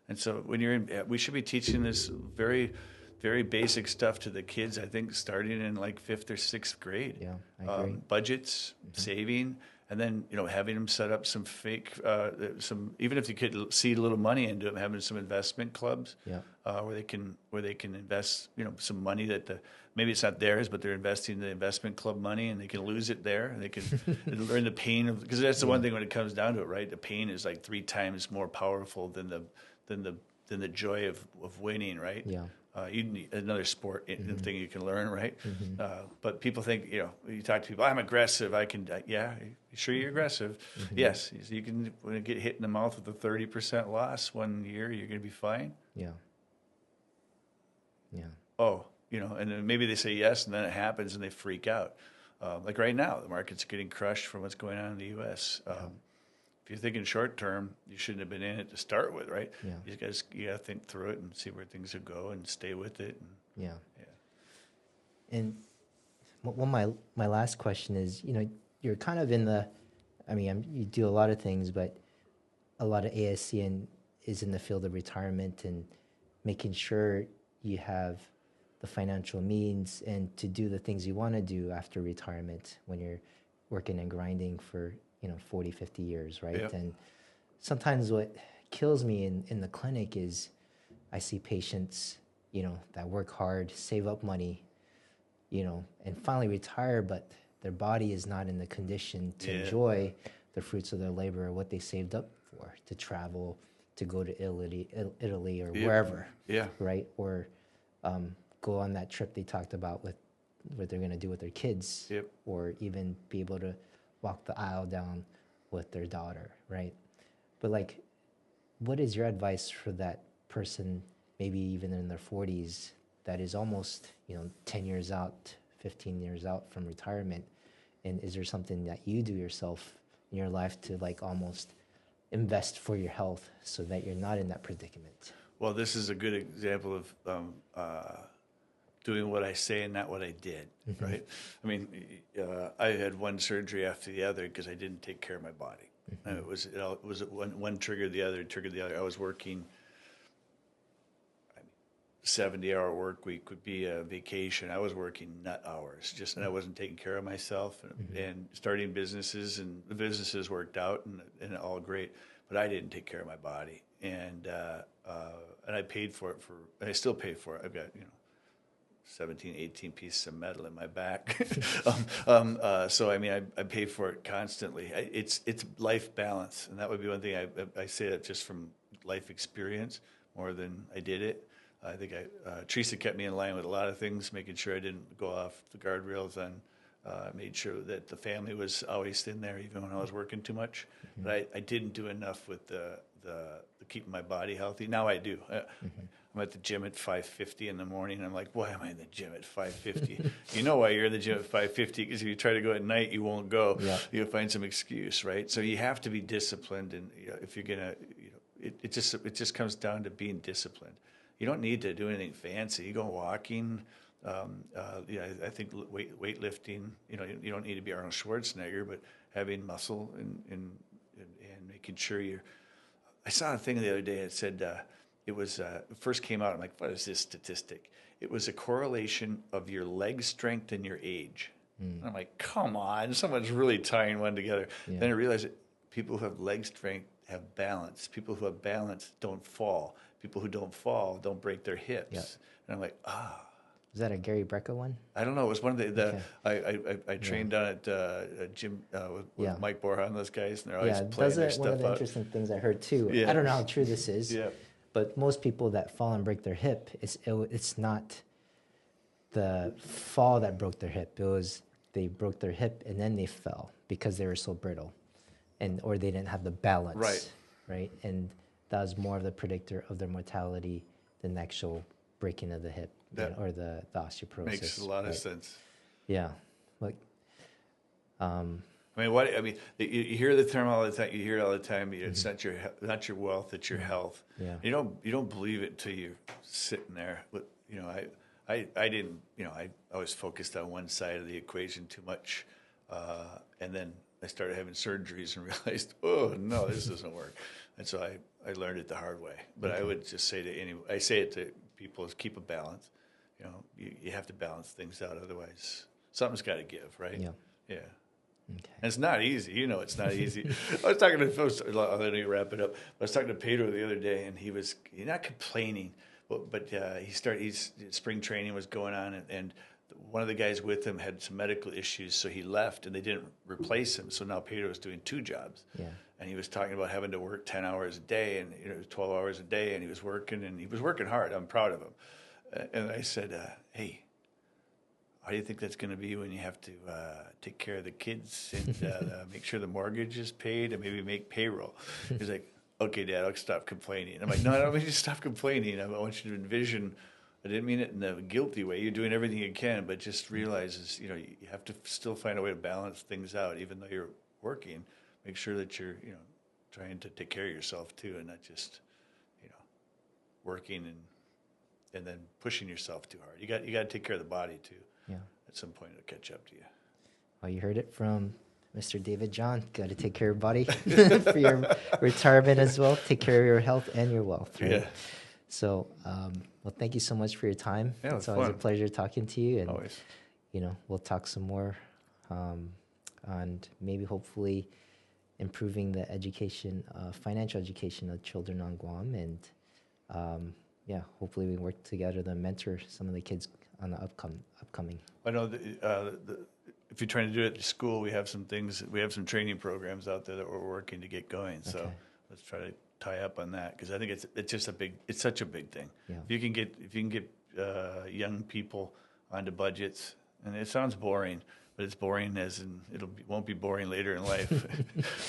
And so when you're in, we should be teaching this very, very basic stuff to the kids, I think, starting in like 5th or 6th grade. Yeah, I agree. Budgets, saving, and then, having them set up some fake, even if you could seed a little money into them, having some investment clubs where they can invest, some money that maybe it's not theirs, but they're investing the investment club money, and they can lose it there. And they can learn the pain of, because that's the one thing when it comes down to it, right? The pain is like 3 times more powerful than the joy of winning, right? Yeah. You need another sport thing you can learn, right? But people think, you talk to people, I'm aggressive. I can, yeah, sure you're aggressive. Yes, you can, when you get hit in the mouth with a 30% loss one year, you're going to be fine. Yeah. Yeah. Oh, and then maybe they say yes, and then it happens and they freak out. Like right now, the market's getting crushed from what's going on in the U.S. If you're thinking short term, you shouldn't have been in it to start with, right? Yeah. You got to think through it and see where things will go and stay with it. Yeah. And my last question is, you're kind of in the, you do a lot of things, but a lot of ASC is in the field of retirement and making sure you have the financial means and to do the things you want to do after retirement when you're working and grinding for 40, 50 years, right? Yep. And sometimes what kills me in the clinic is I see patients, that work hard, save up money, and finally retire, but their body is not in the condition to enjoy the fruits of their labor or what they saved up for, to travel, to go to Italy or wherever, right? Or go on that trip they talked about with what they're going to do with their kids, or even be able to walk the aisle down with their daughter, right? But what is your advice for that person, maybe even in their 40s, that is almost 10 years out, 15 years out from retirement? And is there something that you do yourself in your life to almost invest for your health so that you're not in that predicament? Well, this is a good example of doing what I say and not what I did, right? I mean, I had one surgery after the other because I didn't take care of my body. And it was one triggered the other, I was working 70-hour work week would be a vacation. I was working nut hours, and I wasn't taking care of myself and starting businesses, and the businesses worked out and all great, but I didn't take care of my body. And I paid for it and I still pay for it. I've got, 17, 18 pieces of metal in my back. So, I pay for it constantly. It's life balance. And that would be one thing I say that just from life experience more than I did it. I think Teresa kept me in line with a lot of things, making sure I didn't go off the guardrails and made sure that the family was always in there, even when I was working too much. But I didn't do enough with the keeping my body healthy. Now I do. I'm at the gym at 5:50 in the morning, and I'm like, why am I in the gym at 5:50? You know why you're in the gym at 5:50? Because if you try to go at night, you won't go. Yeah. You'll find some excuse, right? So you have to be disciplined, and if you're gonna, it just comes down to being disciplined. You don't need to do anything fancy. You go walking. I think weightlifting. You don't need to be Arnold Schwarzenegger, but having muscle and making sure you're. I saw a thing the other day. It said it first came out. I'm like, what is this statistic? It was a correlation of your leg strength and your age. And I'm like, come on, someone's really tying one together. Yeah. Then I realized that people who have leg strength have balance. People who have balance don't fall. People who don't fall don't break their hips. Yeah. And I'm like, Is that a Gary Brecka one? I don't know. It was one of the I trained down at a gym with Mike Borja, those guys, and they're always playing their stuff out. One of the interesting things I heard too. Yeah. I don't know how true this is. Yeah. But most people that fall and break their hip, it's not the fall that broke their hip. It was they broke their hip and then they fell because they were so brittle, or they didn't have the balance. Right. And that was more of the predictor of their mortality than the actual breaking of the hip or the osteoporosis. Makes a lot of sense. Yeah. Like, you hear the term all the time. You hear it all the time. It's not your wealth. It's your health. Yeah. You don't believe it till you're sitting there. But I didn't. I was focused on one side of the equation too much, and then I started having surgeries and realized, oh no, this doesn't work. And so I learned it the hard way. But I would just say I say it to people is keep a balance. You have to balance things out, otherwise something's got to give, right? Yeah. Yeah. Okay. And it's not easy. It's not easy. I was talking to folks, I'll let you wrap it up. I was talking to Pedro the other day, and he's not complaining, but his spring training was going on, and one of the guys with him had some medical issues, so he left, and they didn't replace him. So now Pedro was doing 2 jobs. Yeah. And he was talking about having to work 10 hours a day, and 12 hours a day, and he was working hard. I'm proud of him. And I said, hey, how do you think that's going to be when you have to take care of the kids and make sure the mortgage is paid and maybe make payroll? He's like, okay, Dad, I'll stop complaining. I'm like, no, I don't mean you to stop complaining. I want you to envision, I didn't mean it in a guilty way. You're doing everything you can, but just realize you have to still find a way to balance things out, even though you're working. Make sure that you're, trying to take care of yourself too, and not just, working and then pushing yourself too hard. You got to take care of the body too. Yeah. At some point, it'll catch up to you. Well, you heard it from Mr. David John. Got to take care of your body for your retirement as well. Take care of your health and your wealth. Right? Yeah. So, well, thank you so much for your time. Yeah, it's always fun. a pleasure talking to you. And, always. We'll talk some more on maybe hopefully improving the education, financial education of children on Guam. And, hopefully we work together to mentor some of the kids on the upcoming. I know if you're trying to do it at school, we have some training programs out there that we're working to get going. Okay. So let's try to tie up on that, because I think it's such a big thing. Yeah. If you can get young people onto budgets, and it sounds boring, but it's boring as in won't be boring later in life.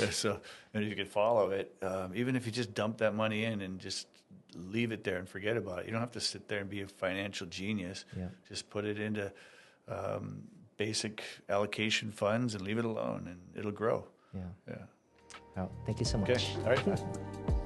So, and if you could follow it, even if you just dump that money in and just leave it there and forget about it, you don't have to sit there and be a financial genius. Yeah. Just put it into basic allocation funds and leave it alone, and it'll grow. Yeah. Yeah. Well, thank you so much. Okay. All right.